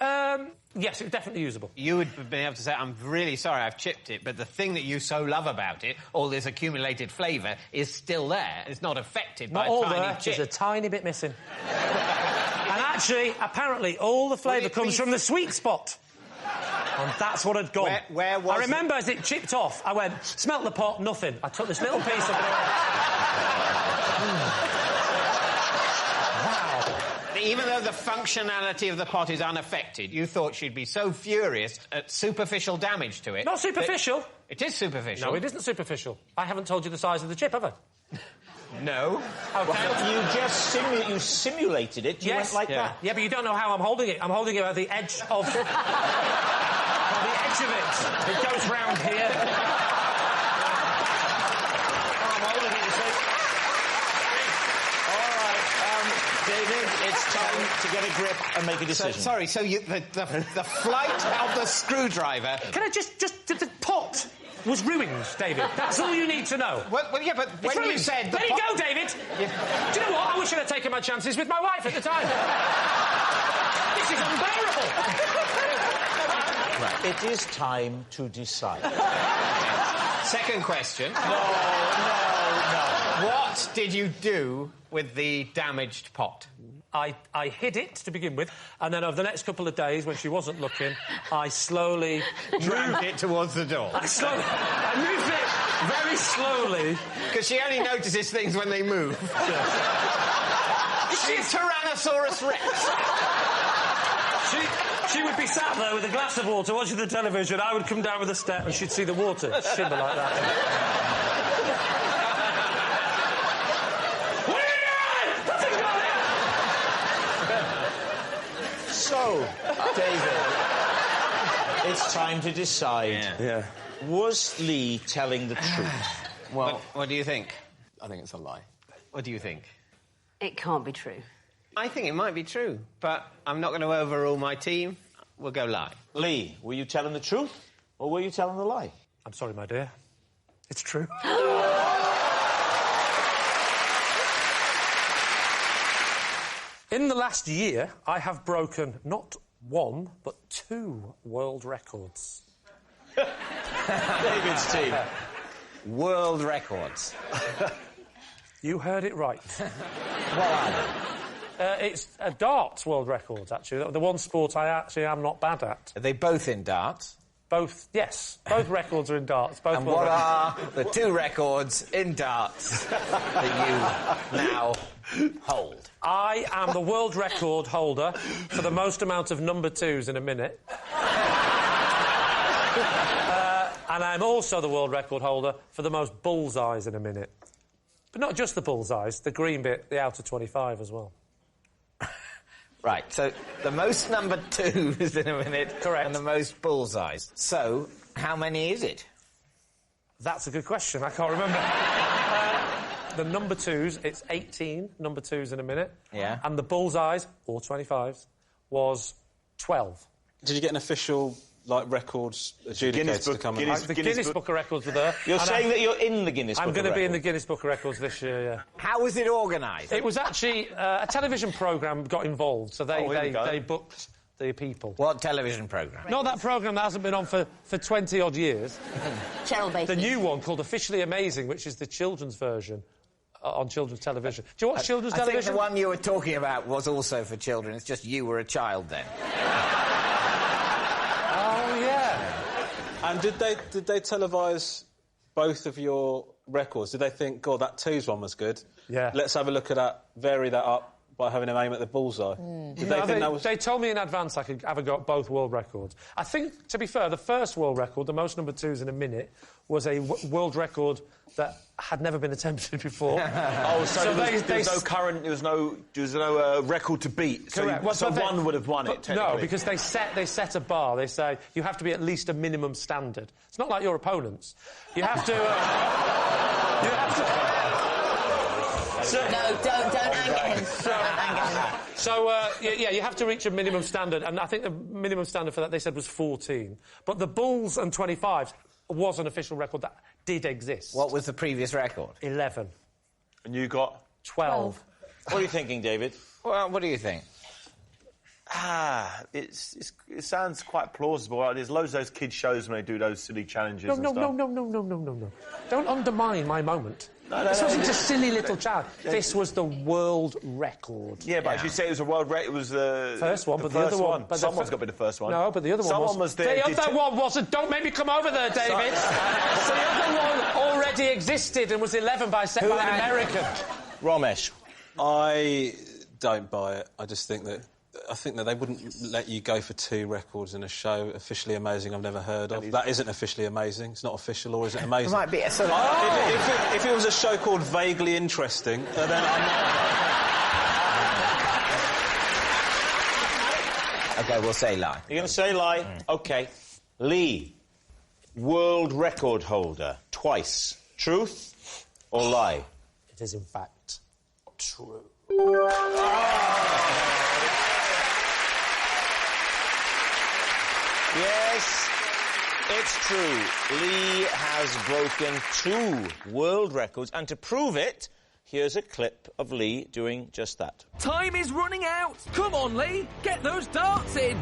Yes, it was definitely usable. You would have been able to say, I'm really sorry I've chipped it, but the thing that you so love about it, all this accumulated flavour, is still there. It's not affected by a tiny chip. There's a tiny bit missing. And actually, apparently, all the flavour comes from the sweet spot. And that's what had gone. Where was I remember as it chipped off, I went, smelt the pot, nothing. I took this little piece of it. Even though the functionality of the pot is unaffected, you thought she'd be so furious at superficial damage to it... Not superficial. It is superficial. No, it isn't superficial. I haven't told you the size of the chip, have I? No. OK. You just simulated it. You went like that. Yeah, but you don't know how I'm holding it. I'm holding it at the edge of... the edge of it. It goes round here. I'm holding it, you see. All right, David, it's time to get a grip and make a decision. So the flight of the screwdriver... Can I just the pot was ruined, David. That's all you need to know. Well, yeah, but when you said... Let it go, David! Yeah. Do you know what? I wish I'd have taken my chances with my wife at the time. This is unbearable! Right. It is time to decide. Second question. No. What did you do with the damaged pot? I hid it to begin with, and then over the next couple of days, when she wasn't looking, I slowly dragged it towards the door. I moved it very slowly. Because she only notices things when they move. She's Tyrannosaurus Rex. She would be sat there with a glass of water watching the television. I would come down with a step and she'd see the water shimmer like that. So, David, it's time to decide. Yeah. Was Lee telling the truth? Well, what do you think? I think it's a lie. What do you think? It can't be true. I think it might be true, but I'm not going to overrule my team. We'll go lie. Lee, were you telling the truth or were you telling the lie? I'm sorry, my dear. It's true. In the last year, I have broken not one, but 2 world records. David's team. World records. You heard it right. What are they? It's darts world records, actually. The one sport I actually am not bad at. Are they both in darts? Both, yes. Both records are in darts. Both and what are the 2 records in darts that you now hold? I am the world record holder for the most amount of number 2s in a minute. And I'm also the world record holder for the most bullseyes in a minute. But not just the bullseyes, the green bit, the outer 25 as well. Right, so the most number 2s in a minute. Correct. And the most bullseyes. So, how many is it? That's a good question. I can't remember. The number 2s, it's 18 number 2s in a minute. Yeah. And the bullseyes, or 25s, was 12. Did you get an official, records adjudicator to come in? The Guinness Book of Records were there. You're saying that you're in the Guinness Book of Records? I'm going to be in the Guinness Book of Records this year, yeah. How was it organised? It was actually... a television programme got involved, so they booked the people. What television programme? Not that programme that hasn't been on for 20-odd years. Cheryl Baker. The new one called Officially Amazing, which is the children's version on children's television. Do you watch children's television? I think the one you were talking about was also for children. It's just you were a child then. Oh, yeah. And did they televise both of your records? Did they think, God, that twos one was good? Yeah. Let's have a look at that, vary that up by having him aim at the bullseye. Did they think that was... They told me in advance I could have a go at both world records. I think, to be fair, the first world record, the most number twos in a minute, was a world record that had never been attempted before. Oh, so there was no record to beat. Correct. So one would have won it, technically. No, because they set a bar. They say you have to be at least a minimum standard. It's not like your opponents. You have to... you have to... No, don't anger him. So, yeah, you have to reach a minimum standard, and I think the minimum standard for that, they said, was 14. But the Bulls and 25s was an official record that did exist. What was the previous record? 11. And you got? 12. What are you thinking, David? Well, what do you think? It sounds quite plausible. There's loads of those kids' shows when they do those silly challenges and stuff. No. Don't undermine my moment. This wasn't a silly little challenge. This was the world record. Yeah, but as you say, it was a world record. It was the first one, the but first the other one. But someone's got to be the first one. No, but the other one Someone was there. The other one wasn't. Don't make me come over there, David. The other one already existed and was 11 by an American. Romesh. I don't buy it. I think that they wouldn't let you go for 2 records in a show. Officially amazing, I've never heard of. That isn't officially amazing. It's not official, or is it amazing? It might be. If it was a show called Vaguely Interesting, then I'm not... OK, we'll say lie. You're going to say lie? OK. Lee, world record holder, twice. Truth or lie? It is, in fact, true. Yes, it's true. Lee has broken 2 world records, and to prove it, here's a clip of Lee doing just that. Time is running out. Come on, Lee. Get those darts in.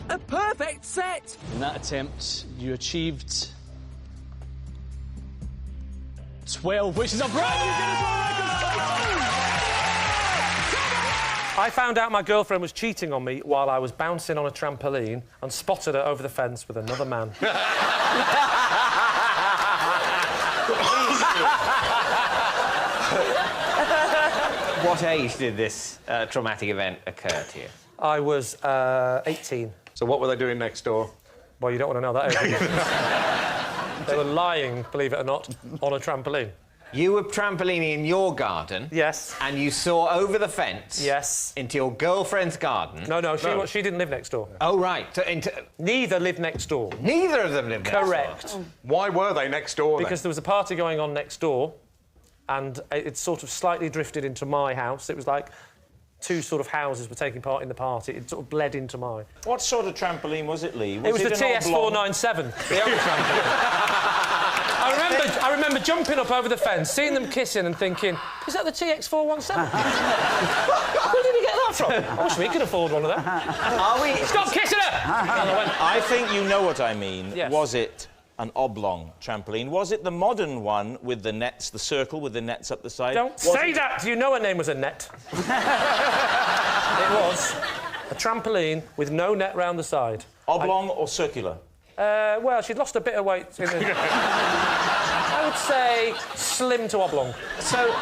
A perfect set. In that attempt, you achieved 12, which is a brand new Guinness World Record. I found out my girlfriend was cheating on me while I was bouncing on a trampoline and spotted her over the fence with another man. What age did this traumatic event occur to you? I was 18. So what were they doing next door? Well, you don't want to know that. They were lying, believe it or not, on a trampoline. You were trampolining in your garden. Yes. And you saw over the fence. Yes. Into your girlfriend's garden. No, she didn't live next door. Oh, right. Neither lived next door. Neither of them lived next door? Correct. Why were they next door, Because there was a party going on next door, and it sort of slightly drifted into my house. It was like 2 sort of houses were taking part in the party. It sort of bled into mine. What sort of trampoline was it, Lee? It was the TS497. The old trampoline. I remember jumping up over the fence, seeing them kissing and thinking, is that the TX417? Where did he get that from? I wish we could afford one of them. Are we... Stop kissing her! I think you know what I mean. Yes. Was it an oblong trampoline? Was it the modern one with the nets, the circle with the nets up the side? Don't say that! You know her name was Annette. It was a trampoline with no net round the side. Oblong or circular? Well, she'd lost a bit of weight. I would say slim to oblong. So,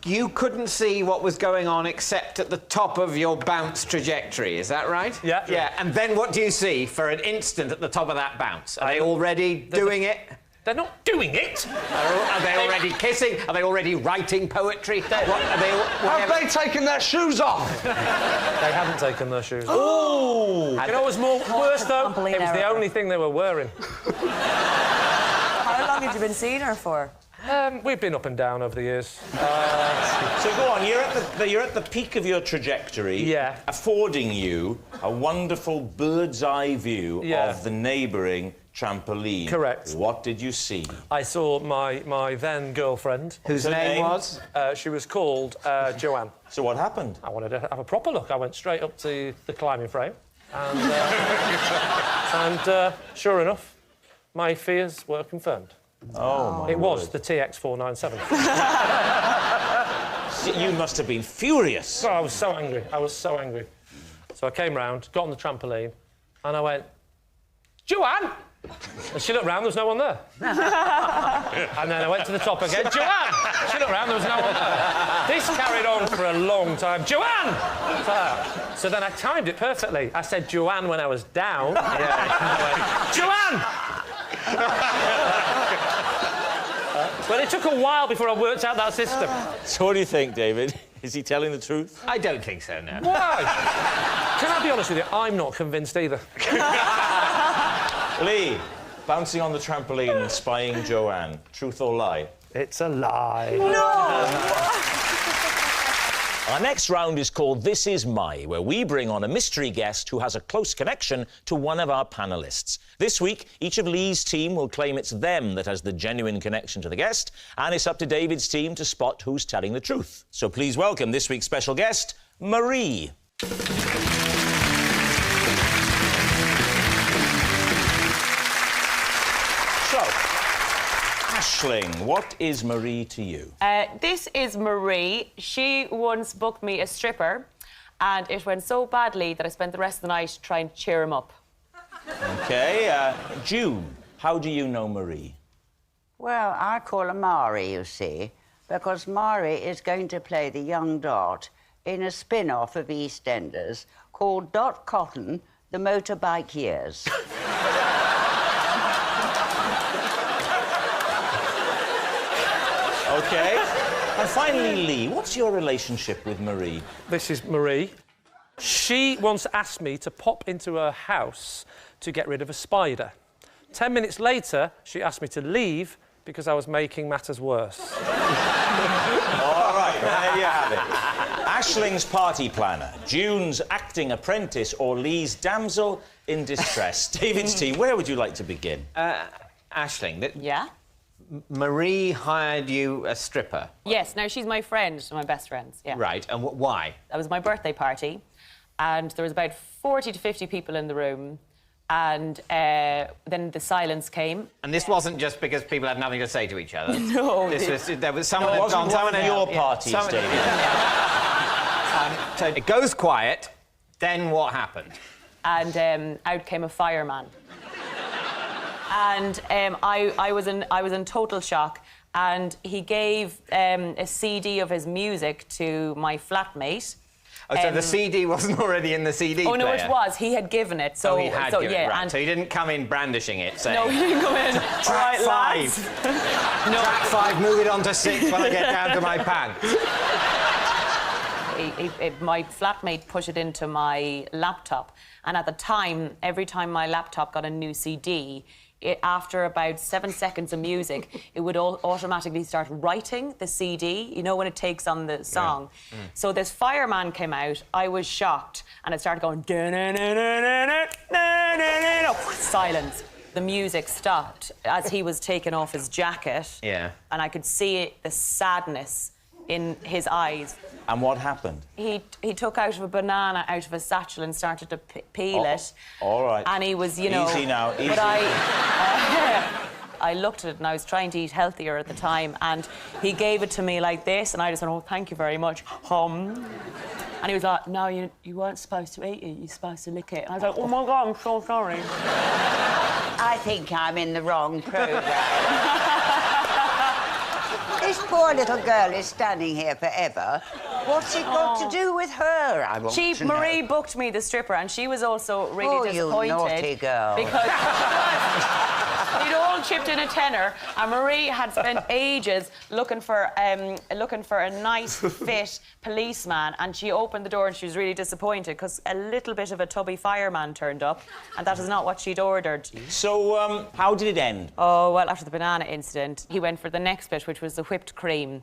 you couldn't see what was going on except at the top of your bounce trajectory, is that right? Yeah. Yeah, and then what do you see for an instant at the top of that bounce? Are they already doing it? They're not doing it. Are they already kissing? Are they already writing poetry? Have they taken their shoes off? They haven't taken their shoes off. Oh! You know what was worse, though? It was the only thing they were wearing. How long had you been seeing her for? We've been up and down over the years. So go on, you're at the peak of your trajectory, affording you a wonderful bird's eye view of the neighbouring trampoline. Correct. What did you see? I saw my then girlfriend. Whose name was? She was called Joanne. So what happened? I wanted to have a proper look. I went straight up to the climbing frame, and sure enough, my fears were confirmed. Oh, my It was word. the TX497. You must have been furious. Oh, I was so angry. I was so angry. So I came round, got on the trampoline, and I went, Joanne! And she looked round, there was no one there. And then I went to the top again, Joanne! She looked round, there was no one there. This carried on for a long time. Joanne! So then I timed it perfectly. I said Joanne when I was down. Joanne! Well, it took a while before I worked out that system. So what do you think, David? Is he telling the truth? I don't think so, no. Why? Can I be honest with you? I'm not convinced either. Lee, bouncing on the trampoline and spying Joanne. Truth or lie? It's a lie. No! Our next round is called This Is My, where we bring on a mystery guest who has a close connection to one of our panellists. This week, each of Lee's team will claim it's them that has the genuine connection to the guest, and it's up to David's team to spot who's telling the truth. So please welcome this week's special guest, Marie. So, Aisling, what is Marie to you? This is Marie. She once booked me a stripper, and it went so badly that I spent the rest of the night trying to cheer him up. OK, June, how do you know Marie? Well, I call her Mari, you see, because Mari is going to play the young Dot in a spin-off of EastEnders called Dot Cotton, The Motorbike Years. OK. And finally, Lee, what's your relationship with Marie? This is Marie. She once asked me to pop into her house to get rid of a spider. 10 minutes later, she asked me to leave because I was making matters worse. All right, there you have it. Aisling's party planner, June's acting apprentice, or Lee's damsel in distress. David's team, where would you like to begin? Aisling, Yeah? Marie hired you a stripper. Yes, now she's my friend, my best friends, yeah. Right, and why? That was my birthday party, and there was about 40 to 50 people in the room, and then the silence came. And this wasn't just because people had nothing to say to each other. No. There was someone It had wasn't gone... one of your parties, David. So it goes quiet, then what happened? And out came a fireman. And I was in total shock. And he gave a CD of his music to my flatmate. Oh, so the CD wasn't already in the CD player? Oh, no, it was. He had given it. So, he had given yeah, it, right. and So he didn't come in brandishing it, saying... No, he didn't come in. Track Right, 5. No. Track 5, move it on to 6 when I get down to my pants. My flatmate put it into my laptop. And at the time, every time my laptop got a new CD, after about 7 seconds of music, it would automatically start writing the CD, you know, when it takes on the song. Yeah. So this fireman came out, I was shocked, and it started going... Silence. The music stopped as he was taking off his jacket. Yeah. And I could see the sadness in his eyes. And what happened? He took out a banana out of a satchel and started to peel it. All right. And he was, you know... Easy now, easy. But I looked at it and I was trying to eat healthier at the time, and he gave it to me like this, and I just went, oh, thank you very much. And he was like, no, you weren't supposed to eat it, you're supposed to lick it. And I was like, oh, my God, I'm so sorry. I think I'm in the wrong programme. This poor little girl is standing here forever. What's it got to do with her, I want to know? Marie booked me the stripper, and she was also really disappointed. Oh, you naughty girl. Because we'd all chipped in a tenner, and Marie had spent ages looking for a nice, fit policeman, and she opened the door and she was really disappointed because a little bit of a tubby fireman turned up, and that is not what she'd ordered. So, how did it end? Oh, well, after the banana incident, he went for the next bit, which was the whipped cream.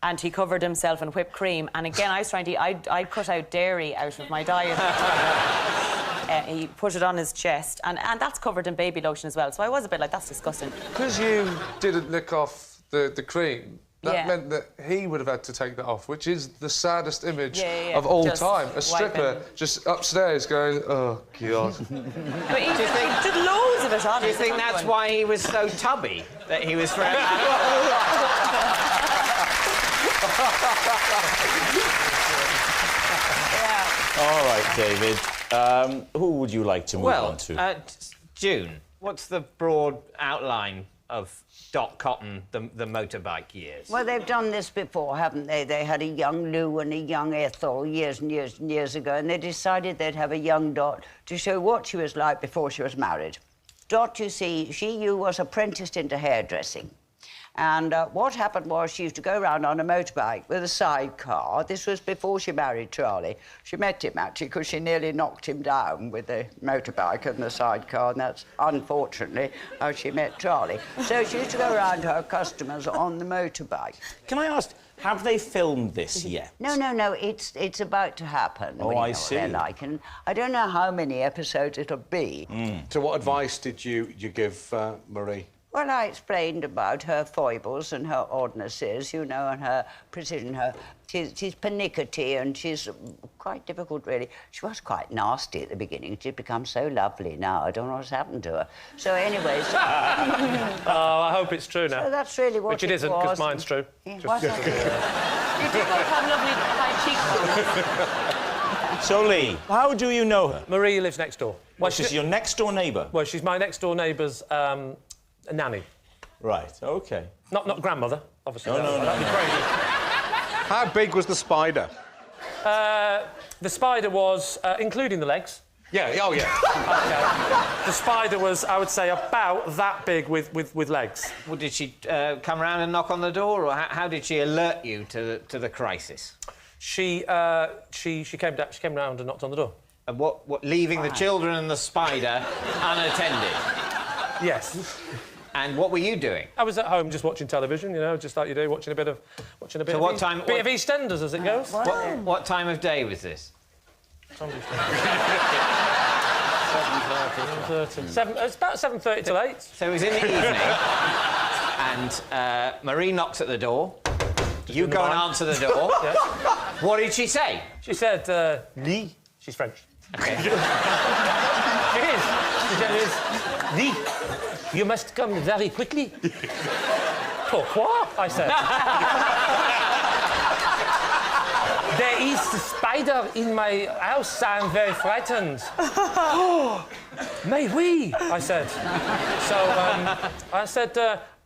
And he covered himself in whipped cream. And again, I was trying to... I'd cut out dairy out of my diet. He put it on his chest. And that's covered in baby lotion as well. So I was a bit like, that's disgusting. Because you didn't lick off the cream, that Yeah. meant that he would have had to take that off, which is the saddest image Yeah. of all Just time. A stripper wiping. just upstairs going, oh, God. But he did loads of of us aren't. Do you think that's why he was so tubby? That he was forever... All right, David. Who would you like to move on to? June, what's the broad outline of Dot Cotton, the motorbike years? Well, they've done this before, haven't they? They had a young Lou and a young Ethel years and years and years ago, and they decided they'd have a young Dot to show what she was like before she was married. Dot, you see, you was apprenticed into hairdressing. And what happened was she used to go around on a motorbike with a sidecar. This was before she married Charlie. She met him, actually, because she nearly knocked him down with the motorbike and the sidecar, and that's, unfortunately, how she met Charlie. So she used to go around to her customers on the motorbike. Can I ask, have they filmed this yet? No, it's about to happen. Oh, I see. What they're like, and I don't know how many episodes it'll be. So what advice did you give Marie? Well, I explained about her foibles and her oddnesses, you know, and her precision, she's pernickety and she's quite difficult, really. She was quite nasty at the beginning. She's become so lovely now. I don't know what's happened to her. So, anyways... Oh, I hope it's true now. So that's really what Which it isn't, because mine's true. Yeah, Just- what's You do both have lovely high cheekbones. So, Lee, how do you know her? Marie lives next door. Well, she's your next-door neighbour? Well, she's my next-door neighbour's nanny. Right, OK. Not grandmother, obviously. No. That'd be crazy. How big was the spider? The spider was, including the legs. Yeah, oh, yeah. Okay. The spider was, I would say, about that big with legs. Well, did she come round and knock on the door, or how did she alert you to the crisis? She came round and knocked on the door. And what leaving the children and the spider unattended? Yes. And what were you doing? I was at home just watching television, you know, just like you do, watching a bit of So what time? Bit of EastEnders as it goes. What time of day was this? 7:30. It's about 7:30 till 8. So it was in the evening, and Marie knocks at the door. You go and answer the door. Yeah. What did she say? She said, Lee. She's French. Okay. She said, Lee, you must come very quickly. Pourquoi? I said. There is a spider in my house. I'm very frightened. Mais oui, I said. So I said,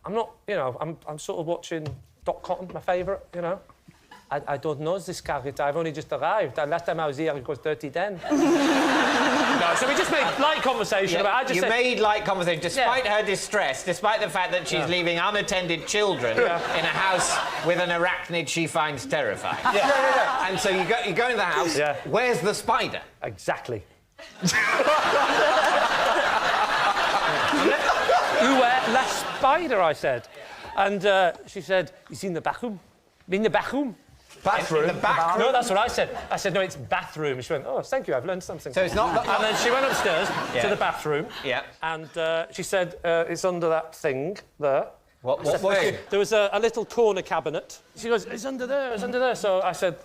I'm not, you know, I'm sort of watching Dot Cotton, my favourite, you know. I don't know this character. I've only just arrived. Last time I was here, it was 3010. No, so we just made light conversation about... made light conversation, despite her distress, despite the fact that she's leaving unattended children in a house with an arachnid she finds terrifying. Yeah. And so you go into the house. Yeah. Where's the spider? Exactly. Où est la spider, I said. And she said, it's in the bathroom. In the bathroom. Bathroom? In the bathroom? No, that's what I said. I said, no, it's bathroom. She went, oh, thank you, I've learned something. So it's not... And then she went upstairs to the bathroom. Yeah. And she said, it's under that thing there. What thing? There was a little corner cabinet. She goes, it's under there, it's under there. So I said,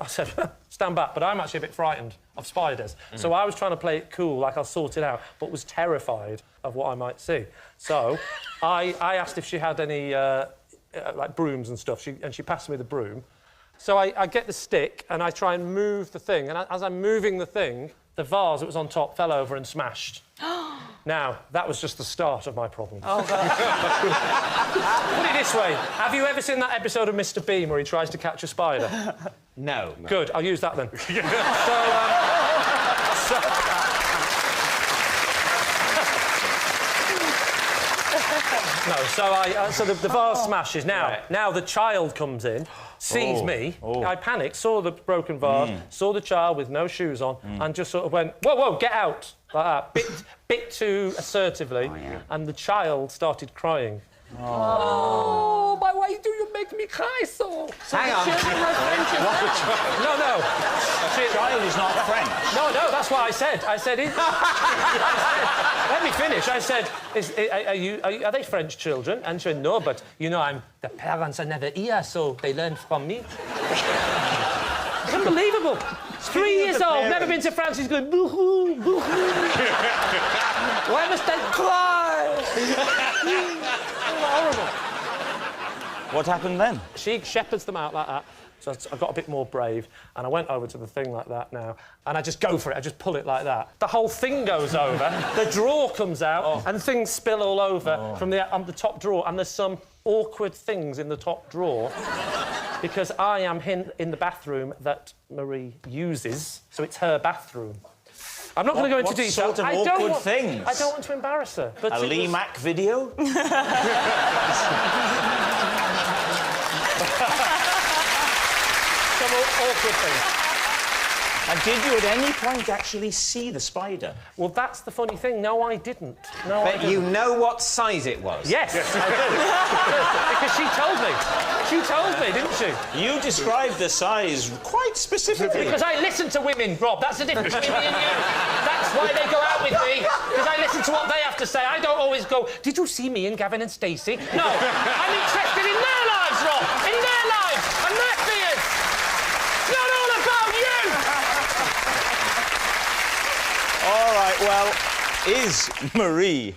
stand back. But I'm actually a bit frightened of spiders. So I was trying to play it cool, like I'll sort it out, but was terrified of what I might see. So I asked if she had any... like brooms and stuff, and she passed me the broom. So I get the stick and I try and move the thing, and as I'm moving the thing, the vase that was on top fell over and smashed. Now, that was just the start of my problem. Oh, God. Put it this way, have you ever seen that episode of Mr. Bean where he tries to catch a spider? No. Good, I'll use that then. So the vase smashes. Now the child comes in, sees me. I panicked, saw the broken vase, saw the child with no shoes on, and just sort of went, whoa, get out, like that. Bit too assertively, and the child started crying. Oh, but why do you make me cry so? Hang on. No. Child is not French. No, that's what I said. I said, let me finish. I said, are they French children? And she went, no, but, you know, the parents are never here, so they learn from me. It's unbelievable. 3 years old, never been to France. He's going, boo-hoo, boo-hoo. Why must I cry? Horrible. What happened then? She shepherds them out like that. So I got a bit more brave, and I went over to the thing like that now, and I just go for it. I just pull it like that. The whole thing goes over. The drawer comes out, and things spill all over from the top drawer, and there's some awkward things in the top drawer because I am in the bathroom that Marie uses, so it's her bathroom. I'm not going to go into detail. What sort of awkward things? I don't want to embarrass her. But a Lee Mack video? Some awkward things. And did you at any point actually see the spider? Well, that's the funny thing. No, I didn't. No, but you know what size it was? Yes, I do. Because she told me. She told me, didn't she? You described the size quite specifically. Because I listen to women, Rob. That's the difference between me and you. That's why they go out with me. Because I listen to what they have to say. I don't always go, did you see me and Gavin and Stacey? No. I'm interested in their lives, Rob. In their lives and their fears. It's not all about you. All right, well, is Marie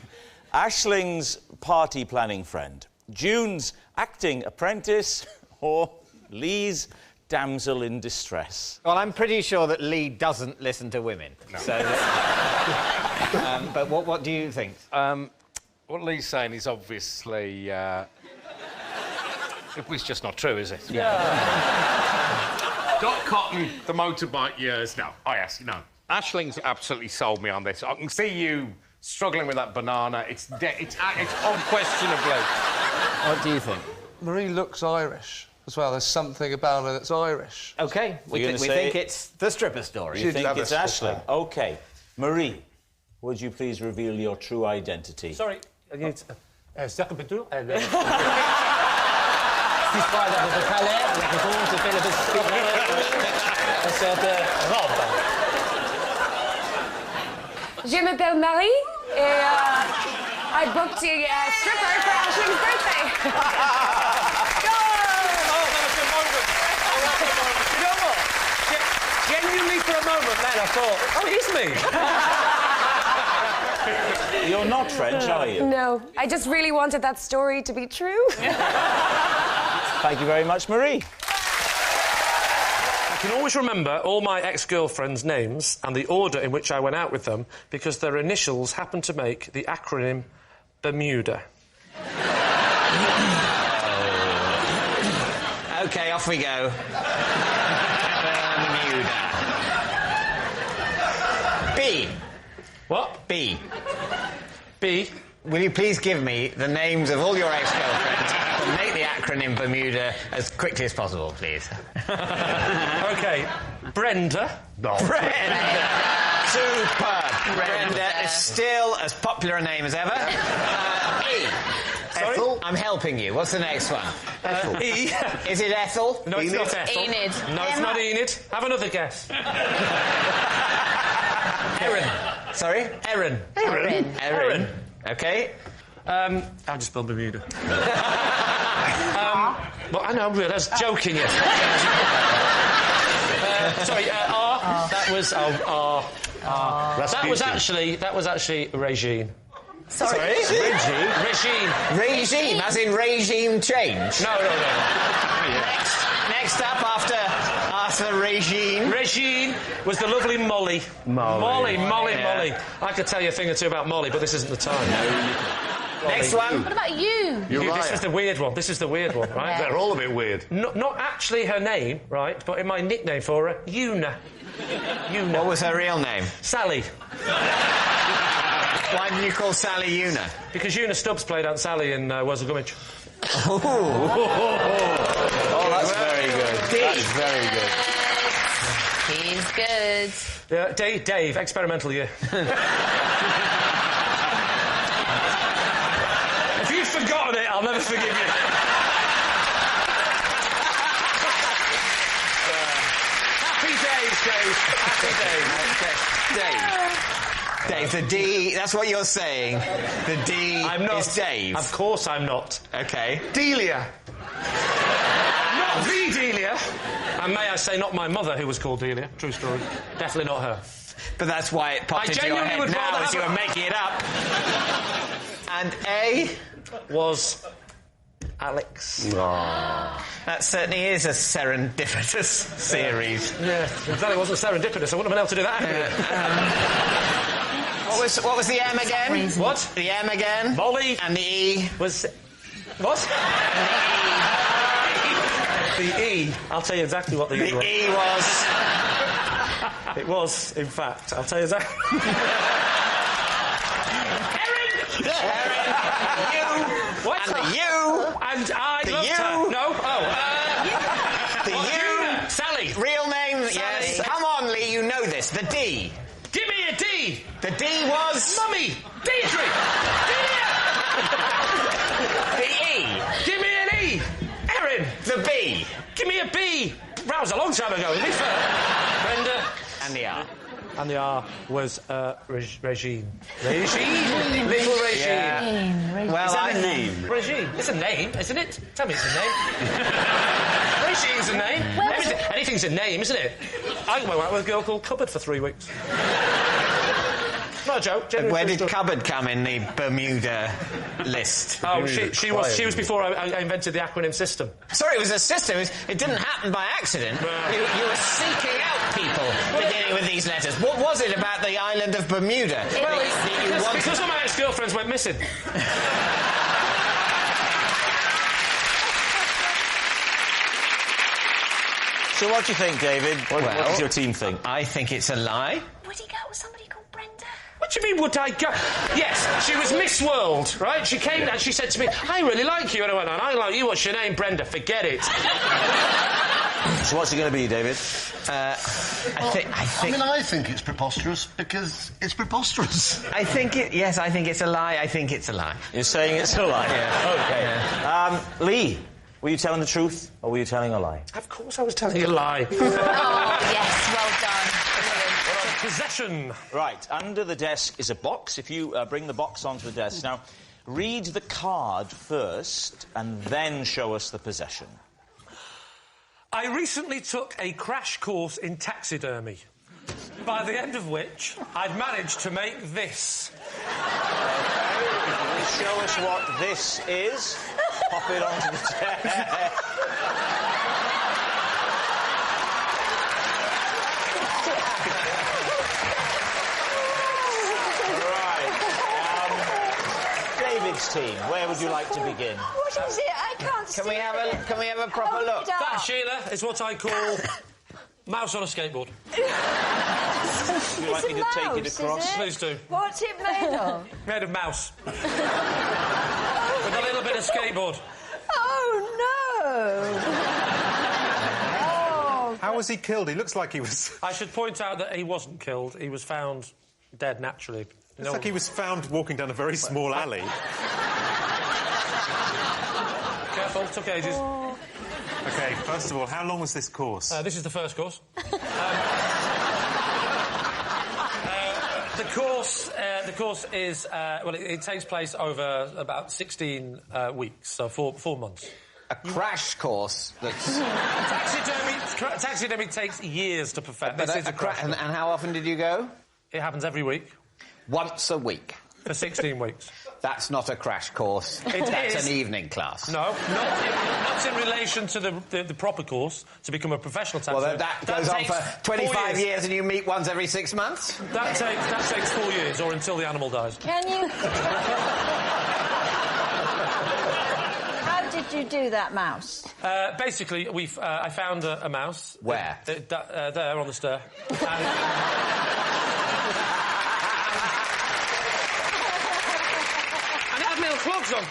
Aisling's party planning friend, June's acting apprentice, or Lee's damsel in distress? Well, I'm pretty sure that Lee doesn't listen to women. No. So but what do you think? What Lee's saying is obviously... it's just not true, is it? Yeah. Dot Cotton, the motorbike years. No, no. Aisling's absolutely sold me on this. I can see you struggling with that banana. It's unquestionably. What do you think? Marie looks Irish as well. There's something about her that's Irish. OK, we think it's the stripper story. You think it's Aisling? OK. Marie, would you please reveal your true identity? Sorry, it's... Je m'appelle Marie, et I booked a stripper for Aisling's birthday. You know what? Genuinely, for a moment, then I thought, oh, it is me. You're not French, are you? No, I just really wanted that story to be true. Thank you very much, Marie. I can always remember all my ex-girlfriends' names and the order in which I went out with them because their initials happen to make the acronym Bermuda. OK, off we go. Bermuda. B. What? B. B. Will you please give me the names of all your ex-girlfriends and make the acronym Bermuda as quickly as possible, please? OK. Brenda. No. Brenda. Superb. Brenda is still as popular a name as ever. E. Ethel. I'm helping you. What's the next one? E. Is it Ethel? No, it's not Ethel. Enid. No, it's not Enid. Have another guess. Erin. Sorry? Erin. Erin. OK. I'll just spell Bermuda. Well, I know, I was joking, yes. Sorry, R. That was... R. That was actually Regine. Sorry? Regime, as in regime change? No. Next up after Regine. Regine was the lovely Molly. Molly. I could tell you a thing or two about Molly, but this isn't the time. Next one. What about you? This is the weird one. Right? Yeah. They're all a bit weird. Not actually her name, right, but in my nickname for her, Una. What was her real name? Sally. Why did you call Sally Una? Because Una Stubbs played Aunt Sally in Wurzel Gummidge. Oh, that's very good. That's very good. He's good. Dave, experimental year. If you've forgotten it, I'll never forgive you. Happy days, Dave. Dave, the D, that's what you're saying. The D is Dave. Of course I'm not. OK. Delia. Not the Delia. And may I say, not my mother, who was called Delia. True story. Definitely not her. But that's why it popped into your head now as you were making it up. And A was Alex. That certainly is a serendipitous series. Yeah, exactly. It wasn't serendipitous. I wouldn't have been able to do that. What was the M again? What? The M again? Molly. And the E? Was... What? The E. I'll tell you exactly what the E was. The E was... It was, in fact. I'll tell you exactly... What? And the U. And I The loved U. her. No. The U. Sally. Real name. Sally. Yes. Come on, Lee. You know this. The D. Give me a D. The D was. Mummy. Deirdre. The E. Give me an E. Erin. The B. Give me a B. That was a long time ago. To be fair. Brenda. And the R. And the R was Regine. Regine. Little Regine. Yeah. Well, Is that a name? Regine. It's a name, isn't it? Tell me it's a name. Regine's a name. Anything's a name, isn't it? I went out with a girl called Cupboard for 3 weeks. Not a joke. Where did Cupboard come in the Bermuda list? Oh, she was before I invented the acronym system. Sorry, it was a system. It didn't happen by accident. You were seeking out people beginning with these letters. What was it about the island of Bermuda? Because all my ex-girlfriends went missing. So what do you think, David? What does your team think? I think it's a lie. Would he go with somebody called Brenda? What do you mean, would I go? Yes, she was Miss World, right? She came and she said to me, I really like you. And I went, I like you. What's your name? Brenda. Forget it. So what's it going to be, David? I think... I think it's preposterous because it's preposterous. I think it's a lie. I think it's a lie. You're saying it's a lie? Yeah. OK. Yeah. Lee, were you telling the truth or were you telling a lie? Of course I was telling you a lie. Oh, yes, well done. Possession. Right, under the desk is a box. If you bring the box onto the desk. Now, read the card first and then show us the possession. I recently took a crash course in taxidermy, by the end of which I'd managed to make this. Okay, show us what this is. Pop it onto the desk. David's team, where would you like to begin? What is it? I can't see. Can we have a proper look? That, Sheila, is what I call mouse on a skateboard. Would you like me to take it across? Please do. What's it made of? Made of mouse. With a little bit of skateboard. Oh, no! How was he killed? He looks like he was... I should point out that he wasn't killed. He was found dead naturally. It's like he was found walking down a very small alley. Careful, took ages. OK, first of all, how long was this course? This is the first course. The course is... it takes place over about 16 weeks, so 4 months. A crash course that's... Taxidermy takes years to perfect. But This is a crash and how often did you go? It happens every week. Once a week. For 16 weeks. That's not a crash course. That's an evening class. No, not in relation to the proper course to become a professional taxidermist. Well, that goes on for 25 years and you meet once every 6 months? That takes 4 years, or until the animal dies. Can you... How did you do that mouse? Basically, I found a mouse. Where? There, on the stair. Little clogs on.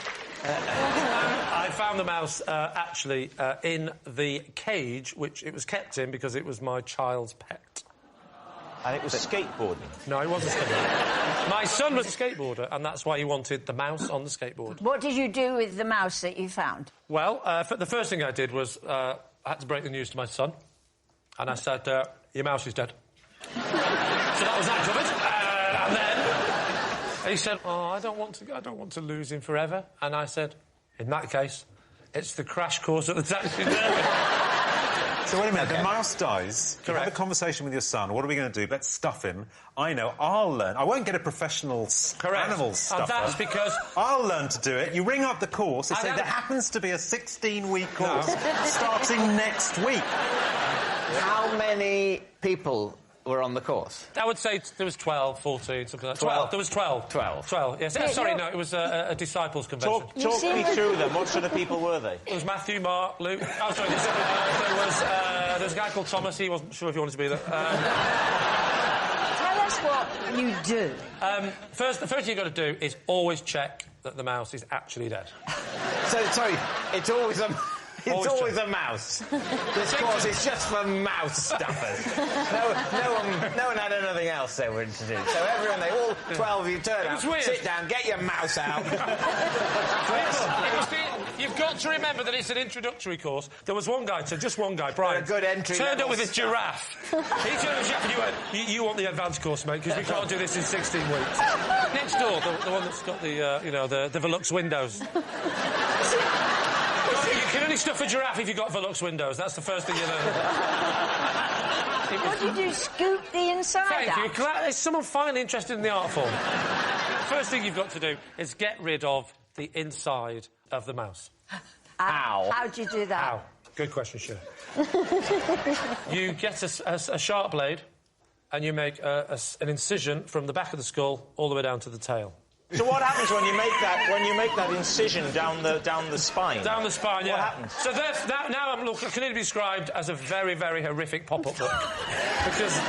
I found the mouse actually in the cage which it was kept in because it was my child's pet. And it was skateboarding? No, it wasn't skateboarding. My son was a skateboarder, and that's why he wanted the mouse on the skateboard. What did you do with the mouse that you found? Well, the first thing I did was I had to break the news to my son, and I said, your mouse is dead. So that was that covered. And then he said, I don't want to lose him forever. And I said, in that case, it's the crash course at the taxidermy. So wait a minute, the mouse dies. Correct. You have a conversation with your son. What are we going to do? Let's stuff him. I know, I'll learn. I won't get a professional animal stuffer. And that's because... I'll learn to do it. You ring up the course and say there happens to be a 16-week course starting next week. How many people were on the course? I would say there was 12, 14, something like that. 12. There was 12. 12, yes. Sorry, no, it was a disciples' convention. Talk me through them. What sort of people were they? There was Matthew, Mark, Luke... Oh, sorry, there was a guy called Thomas. He wasn't sure if he wanted to be there. Tell us what you do. The first thing you've got to do is always check that the mouse is actually dead. So, sorry, it's always a... It's always a mouse. This course is just for mouse stuffers. No one had anything else they wanted to do. So everyone, all 12 of you turn up, sit down, get your mouse out. You've got to remember that it's an introductory course. There was one guy, just one guy, Brydon, a good entry turned up with a giraffe. He turned up with a giraffe and you went, you want the advanced course, mate, because we can't do this in 16 weeks. Next door, the one that's got the Velux windows. You can only stuff a giraffe if you've got Velux windows. That's the first thing you learn. What do you do? Scoop the inside out? Thank you. Is someone finally interested in the art form? First thing you've got to do is get rid of the inside of the mouse. How? How do you do that? How? Good question, sure. You get a sharp blade and you make an incision from the back of the skull all the way down to the tail. So what happens when you make that incision down the spine? Down the spine, yeah. What happens? So now I can only be described as a very, very horrific pop-up book. Because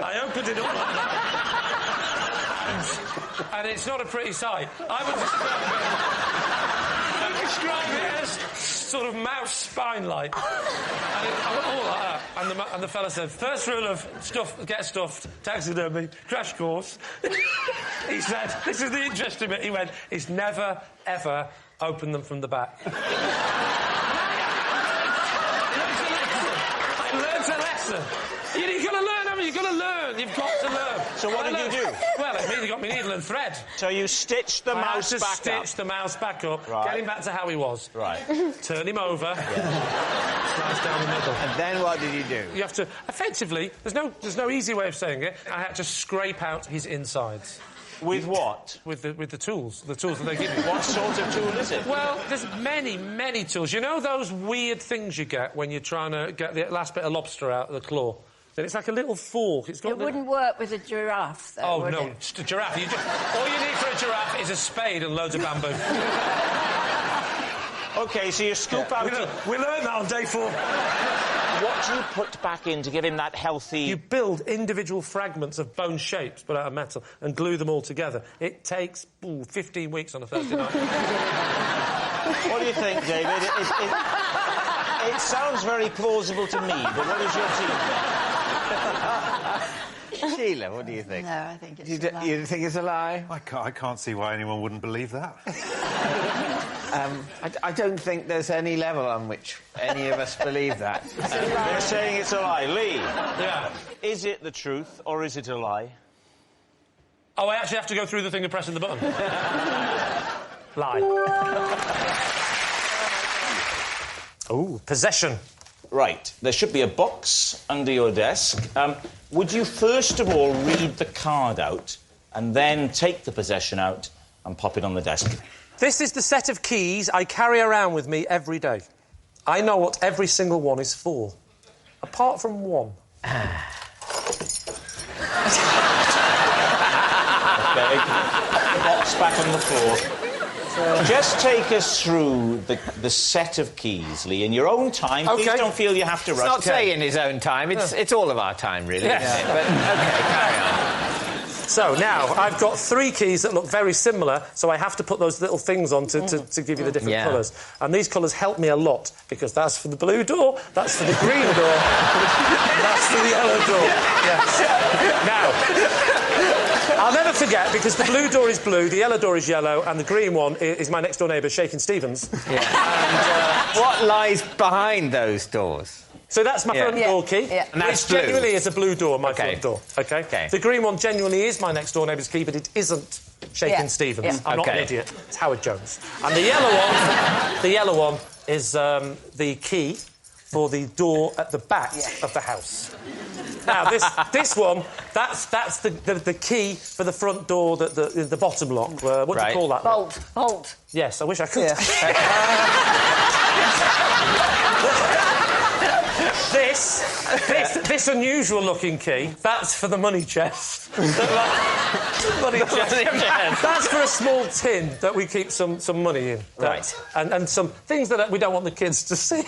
I opened it up like that. And it's not a pretty sight. I would describe it as sort of mouse spine-like. All like that. And the fella said, first rule of get stuffed, taxidermy, crash course. He said, this is the interesting bit, he went, is never, ever open them from the back. I learned a lesson. You've got to learn, haven't you? You've got to learn. You've got to learn. So what did you do? Well, it really got me needle and thread. So you stitched the mouse back up? Stitch the mouse back up, right. Get him back to how he was. Right. Turn him over. Slice down the middle. And then what did you do? You have to... Effectively, there's no easy way of saying it. I had to scrape out his insides. With what? With the tools. The tools that they give you. What sort of tool is it? Well, there's many, many tools. You know those weird things you get when you're trying to get the last bit of lobster out of the claw? Then it's like a little fork. It wouldn't work with a giraffe, though, would it? Just a giraffe. All you need for a giraffe is a spade and loads of bamboo. OK, so you scoop out... We learned that on day 4. What do you put back in to give him that healthy... You build individual fragments of bone shapes, but out of metal, and glue them all together. It takes 15 weeks on a Thursday night. What do you think, David? It sounds very plausible to me, but what does your team think? Sheila, what do you think? No, I think it's a lie. You think it's a lie? I can't see why anyone wouldn't believe that. I don't think there's any level on which any of us believe that. They're saying it's a lie. Lee? Yeah. Is it the truth, or is it a lie? Oh, I actually have to go through the thing of pressing the button. Lie. Oh, possession. Right. There should be a box under your desk. Would you first of all read the card out and then take the possession out and pop it on the desk? This is the set of keys I carry around with me every day. I know what every single one is for. Apart from one. OK. Box back on the floor. Just take us through the set of keys, Lee, in your own time. Okay. Please don't feel you have to rush. It's not saying his own time. It's all of our time, really, isn't it? But, OK, carry on. So, now, I've got 3 keys that look very similar, so I have to put those little things on to give you the different colours. And these colours help me a lot, because that's for the blue door, that's for the green door, and that's for the yellow door. Yes. Now... I'll never forget, because the blue door is blue, the yellow door is yellow, and the green one is my next-door neighbour, Shakin' Stevens. Yeah. And what lies behind those doors? So that's my front door key. Yeah. And that's which genuinely is a blue door, my front door. OK. The green one genuinely is my next-door neighbour's key, but it isn't Shakin' Stevens. Yeah. I'm not an idiot. It's Howard Jones. And the yellow one is the key for the door at the back of the house. Now, this one, that's the key for the front door, the bottom lock. What do you call that? Bolt. Yes, I wish I could. This unusual-looking key, that's for the money chest. Money chest. That's for a small tin that we keep some money in. Right. And some things that we don't want the kids to see.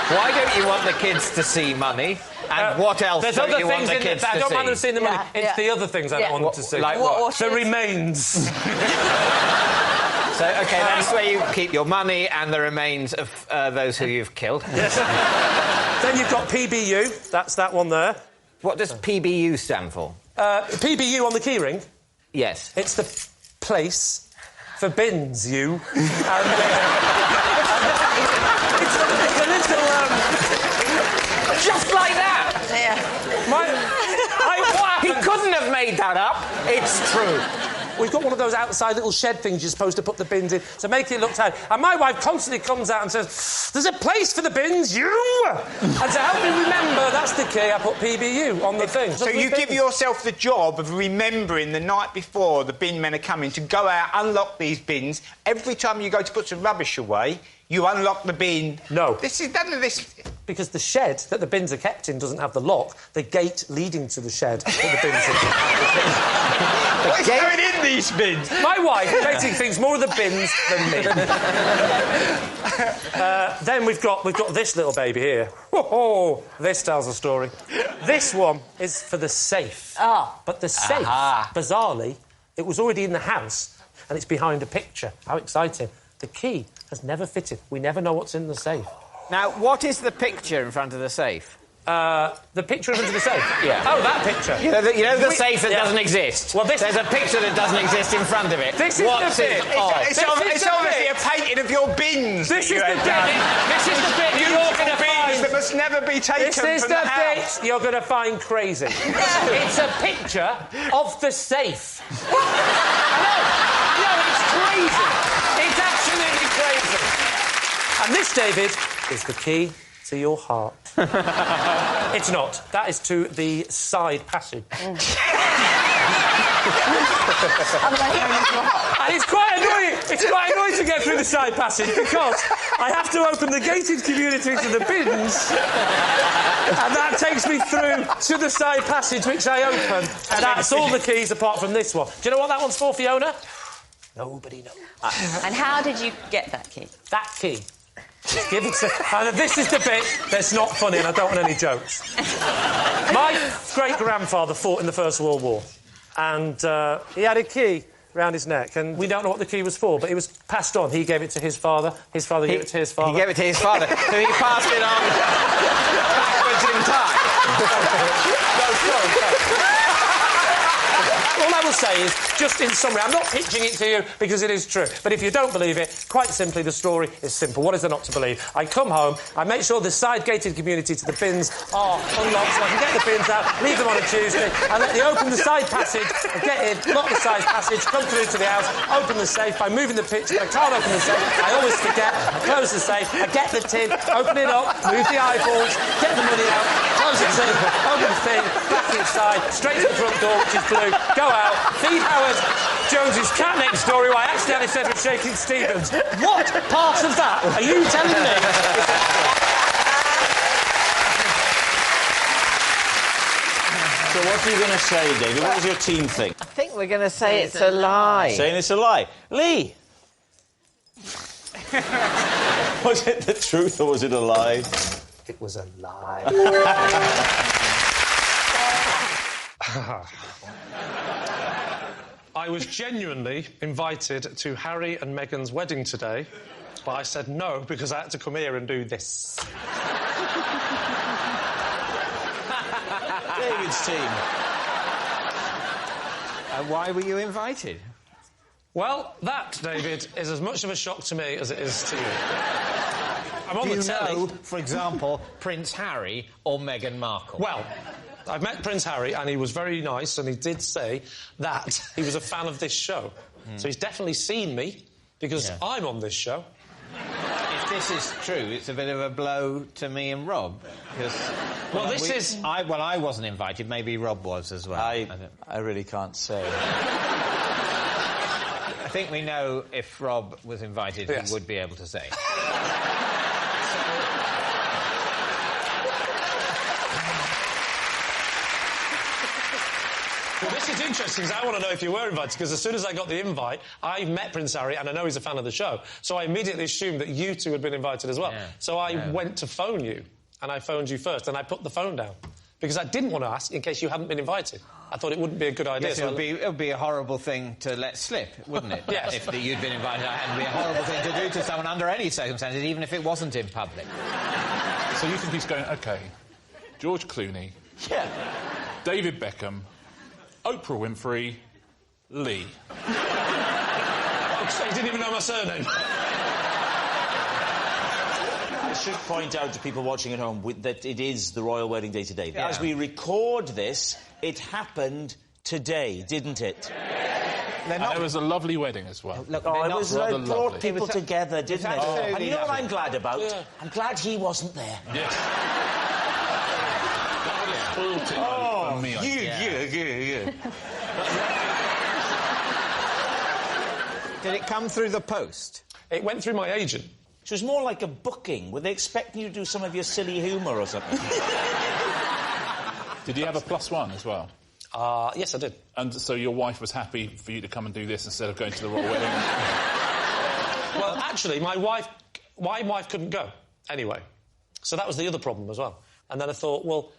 Why don't you want the kids to see money? And what else don't you want the kids to see? I don't mind them seeing the money. It's the other things I don't want them to see. Like what? The remains. So, OK, that's where you keep your money and the remains of those who you've killed. Yes. Then you've got PBU. That's that one there. What does PBU stand for? PBU on the keyring? Yes. It's the place for bins, you. It's a little... Just like that! Yeah. He couldn't have made that up. It's true. We've got one of those outside little shed things you're supposed to put the bins in to make it look tidy. And my wife constantly comes out and says, "There's a place for the bins, you!" And to help me remember, that's the key, I put PBU on the thing. So you give yourself the job of remembering the night before the bin men are coming to go out, unlock these bins. Every time you go to put some rubbish away, you unlock the bin. No. None of this... Because the shed that the bins are kept in doesn't have the lock. The gate leading to the shed that the bins are What's going in these bins? My wife making things more of the bins than me. Then we've got this little baby here. Oh, this tells a story. This one is for the safe. But the safe, bizarrely, it was already in the house and it's behind a picture. How exciting. The key has never fitted. We never know what's in the safe. Now, what is the picture in front of the safe? The picture in front of the safe? Yeah. Oh, that picture. You know the safe that doesn't exist? Well, there's a picture that doesn't exist in front of it. This is the bit. It's obviously a painting of your bins. This is the bit. This is the bit you're going to find. That must never be taken from the house. This is the bit you're going to find crazy. It's a picture of the safe. No, it's crazy. It's absolutely crazy. And this, David, is the key to your heart. It's not. That is to the side passage. And it's quite annoying. It's quite annoying to get through the side passage because I have to open the gated community to the bins, and that takes me through to the side passage, which I open, and that's all the keys apart from this one. Do you know what that one's for, Fiona? Nobody knows. And how did you get that key? That key. Just give it to... And this is the bit that's not funny and I don't want any jokes. My great-grandfather fought in the First World War and he had a key round his neck and we don't know what the key was for, but it was passed on. He gave it to his father gave it to his father. He gave it to his father, so he passed it on backwards in time. All I will say is, just in summary, I'm not pitching it to you because it is true, but if you don't believe it, quite simply, the story is simple. What is there not to believe? I come home, I make sure the side-gated community to the bins are unlocked so I can get the bins out, leave them on a Tuesday, and let me open the side passage, get in, lock the side passage, come through to the house, open the safe by moving the picture. I can't open the safe, I always forget, I close the safe, I get the tin, open it up, move the eyeballs, get the money out, close the tin, open the thing, back inside, straight to the front door, which is blue, go out, feed Howard Jones's cat next door, who I accidentally said was Shaking Stevens. What part of that are you telling me? So what are you going to say, David? What does your team think? I think we're going to say it's a lie. Saying it's a lie. Lee! Was it the truth or was it a lie? It was a lie. I was genuinely invited to Harry and Meghan's wedding today, but I said no because I had to come here and do this. David's team. Why were you invited? Well, that, David, is as much of a shock to me as it is to you. I'm on the telly. Know, for example, Prince Harry or Meghan Markle? Well, I've met Prince Harry and he was very nice and he did say that he was a fan of this show. So he's definitely seen me because I'm on this show. It's if this is true, it's a bit of a blow to me and Rob. Because I wasn't invited. Maybe Rob was as well. I really can't say. I think we know if Rob was invited, he would be able to say. Well, this is interesting, because I want to know if you were invited, because as soon as I got the invite, I met Prince Harry, and I know he's a fan of the show, so I immediately assumed that you two had been invited as well. Yeah. So I went to phone you, and I phoned you first, and I put the phone down, because I didn't want to ask in case you hadn't been invited. I thought it wouldn't be a good idea. Yes, it would be a horrible thing to let slip, wouldn't it? Yes. If you'd been invited, it would be a horrible thing to do to someone under any circumstances, even if it wasn't in public. So you think he's going, OK, George Clooney, David Beckham, Oprah Winfrey, Lee. Oh, he didn't even know my surname. I should point out to people watching at home that it is the royal wedding day today. Yeah. As we record this, it happened today, didn't it? And it was a lovely wedding as well. Look, it brought people together, didn't it? And you know what I'm glad about? Yeah. I'm glad he wasn't there. Yes. Did it come through the post? It went through my agent. So it was more like a booking. Were they expecting you to do some of your silly humour or something? Did you have a +1 as well? Yes, I did. And so your wife was happy for you to come and do this instead of going to the royal wedding? Well, actually, my wife couldn't go anyway. So that was the other problem as well. And then I thought, well,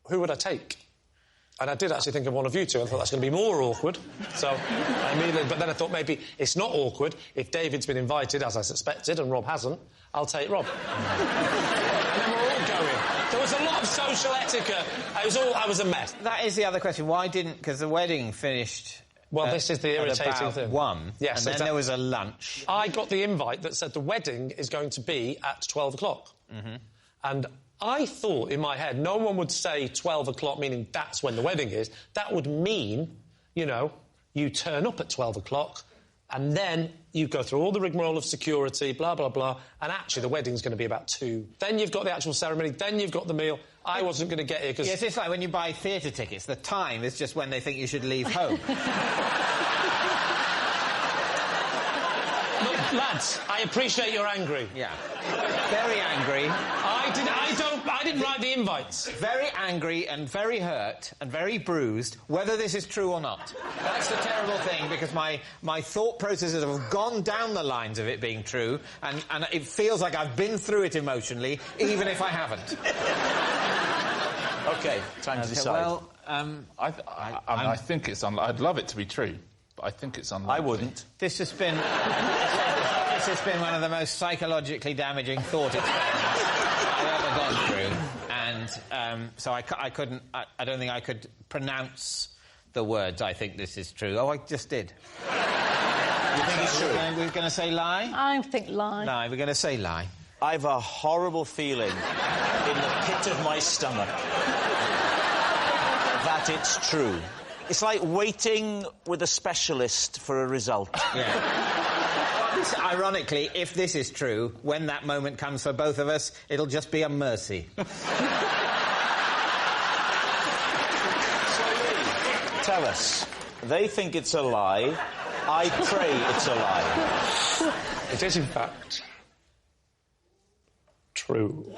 who would I take? And I did actually think of one of you two. I thought that's going to be more awkward. So but then I thought maybe it's not awkward. If David's been invited, as I suspected, and Rob hasn't, I'll take Rob. And then we're all going. There was a lot of social etiquette. I was a mess. That is the other question. Why didn't... Because the wedding finished... Well, this is the irritating thing. 1, yes, and then there was a lunch. I got the invite that said the wedding is going to be at 12 o'clock. Mm-hmm. And I thought in my head no one would say 12 o'clock, meaning that's when the wedding is. That would mean, you know, you turn up at 12 o'clock and then you go through all the rigmarole of security, blah, blah, blah, and actually the wedding's going to be about 2. Then you've got the actual ceremony, then you've got the meal. I wasn't going to get here because... Yes, it's like when you buy theatre tickets. The time is just when they think you should leave home. Look, lads, I appreciate you're angry. Yeah. Very angry. I didn't write the invites. Very angry and very hurt and very bruised, whether this is true or not. That's the terrible thing, because my thought processes have gone down the lines of it being true, and it feels like I've been through it emotionally, even if I haven't. OK, time to decide. Well, I think it's unlikely. I'd love it to be true, but I think it's unlikely. I wouldn't. This has been one of the most psychologically damaging thought experiments I've ever gone through, and so I couldn't. I don't think I could pronounce the words. I think this is true. Oh, I just did. You think it's true? We're going to say lie. I think lie. Lie. We're going to say lie. I've a horrible feeling in the pit of my stomach that it's true. It's like waiting with a specialist for a result. Yeah. Ironically, if this is true, when that moment comes for both of us, it'll just be a mercy. So, Lee, tell us. They think it's a lie. I pray it's a lie. It is, in fact, true.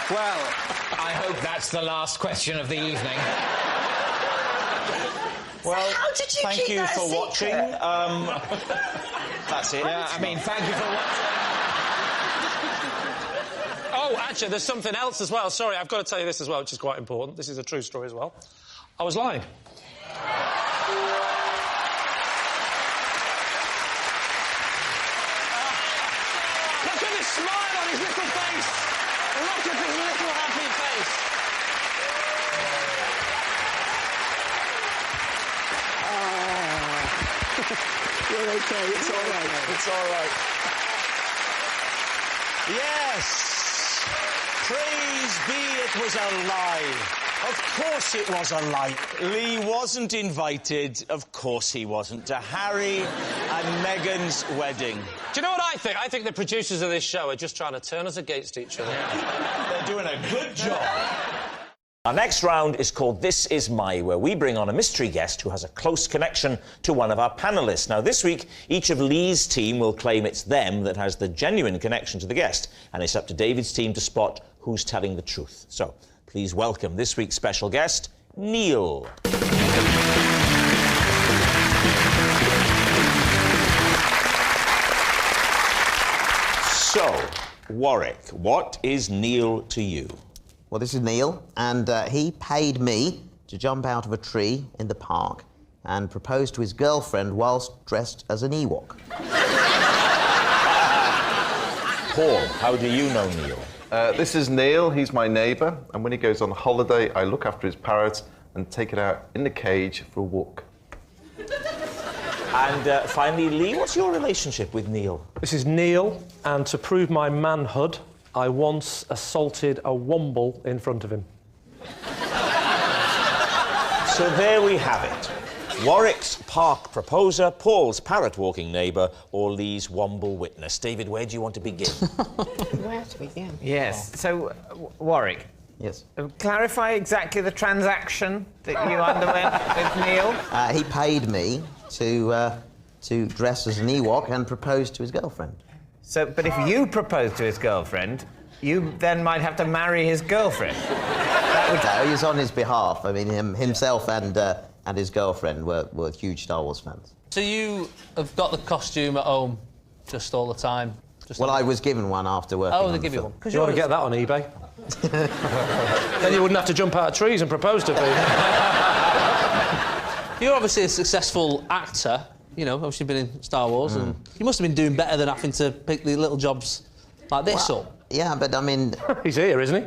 Well, I hope that's the last question of the evening. Well, how did you thank keep you that for secret? watching. That's it. Yeah, I mean, thank you for watching. Oh, actually, there's something else as well. Sorry, I've got to tell you this as well, which is quite important. This is a true story as well. I was lying. Look at the smile on his little face. Look at his little happy face. We're okay. It's all right. It's all right. Yes! Praise be, it was a lie. Of course it was a lie. Lee wasn't invited, of course he wasn't, to Harry and Meghan's wedding. Do you know what I think? I think the producers of this show are just trying to turn us against each other. They're doing a good job. Our next round is called This Is My, where we bring on a mystery guest who has a close connection to one of our panellists. Now, this week, each of Lee's team will claim it's them that has the genuine connection to the guest, and it's up to David's team to spot who's telling the truth. So, please welcome this week's special guest, Neil. So, Warwick, what is Neil to you? Well, this is Neil, and he paid me to jump out of a tree in the park and propose to his girlfriend whilst dressed as an Ewok. Paul, how do you know Neil? This is Neil, he's my neighbour, and when he goes on holiday, I look after his parrot and take it out in the cage for a walk. And finally, Lee, what's your relationship with Neil? This is Neil, and to prove my manhood, I once assaulted a womble in front of him. So there we have it. Warwick's park proposer, Paul's parrot-walking neighbour, or Lee's womble witness. David, where do you want to begin? Where to begin? Yes. So, Warwick. Yes. Clarify exactly the transaction that you underwent with Neil. He paid me to dress as an Ewok and propose to his girlfriend. So, but if you propose to his girlfriend, you then might have to marry his girlfriend. No, he was on his behalf. I mean, himself and his girlfriend were huge Star Wars fans. So you have got the costume at home just all the time? Well, I was given one after working on they the give you film. one? You ought to get that on eBay. Then you wouldn't have to jump out of trees and propose to people. You're obviously a successful actor. You know, obviously been in Star Wars, and you must have been doing better than having to pick the little jobs like this up. Yeah, but I mean... He's here, isn't he?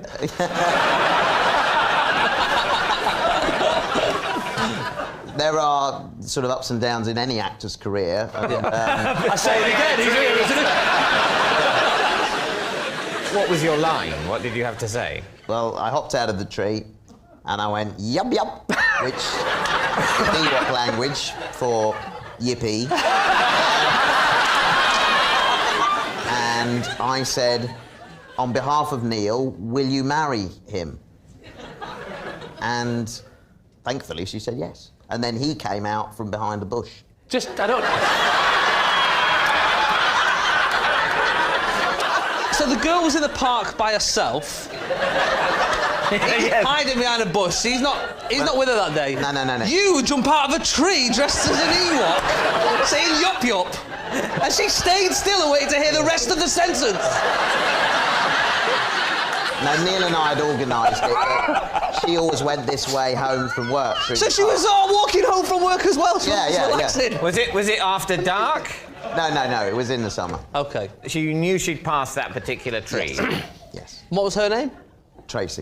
There are sort of ups and downs in any actor's career. I say it again, he's here, isn't he? What was your line? What did you have to say? Well, I hopped out of the tree and I went, yup, yup, which is Ewok language for yippee. And I said, on behalf of Neil, will you marry him? And thankfully she said yes. And then he came out from behind a bush. I don't... So the girl was in the park by herself. He's hiding behind a bush. He's not with her that day. No. You jump out of a tree dressed as an Ewok, saying yup yup, and she stayed still and waited to hear the rest of the sentence. No, Neil and I had organised it. She always went this way home from work. So she was walking home from work as well. She was relaxing. Yeah. Was it after dark? No, it was in the summer. Okay. So you knew she'd passed that particular tree? Yes. What was her name? Tracy.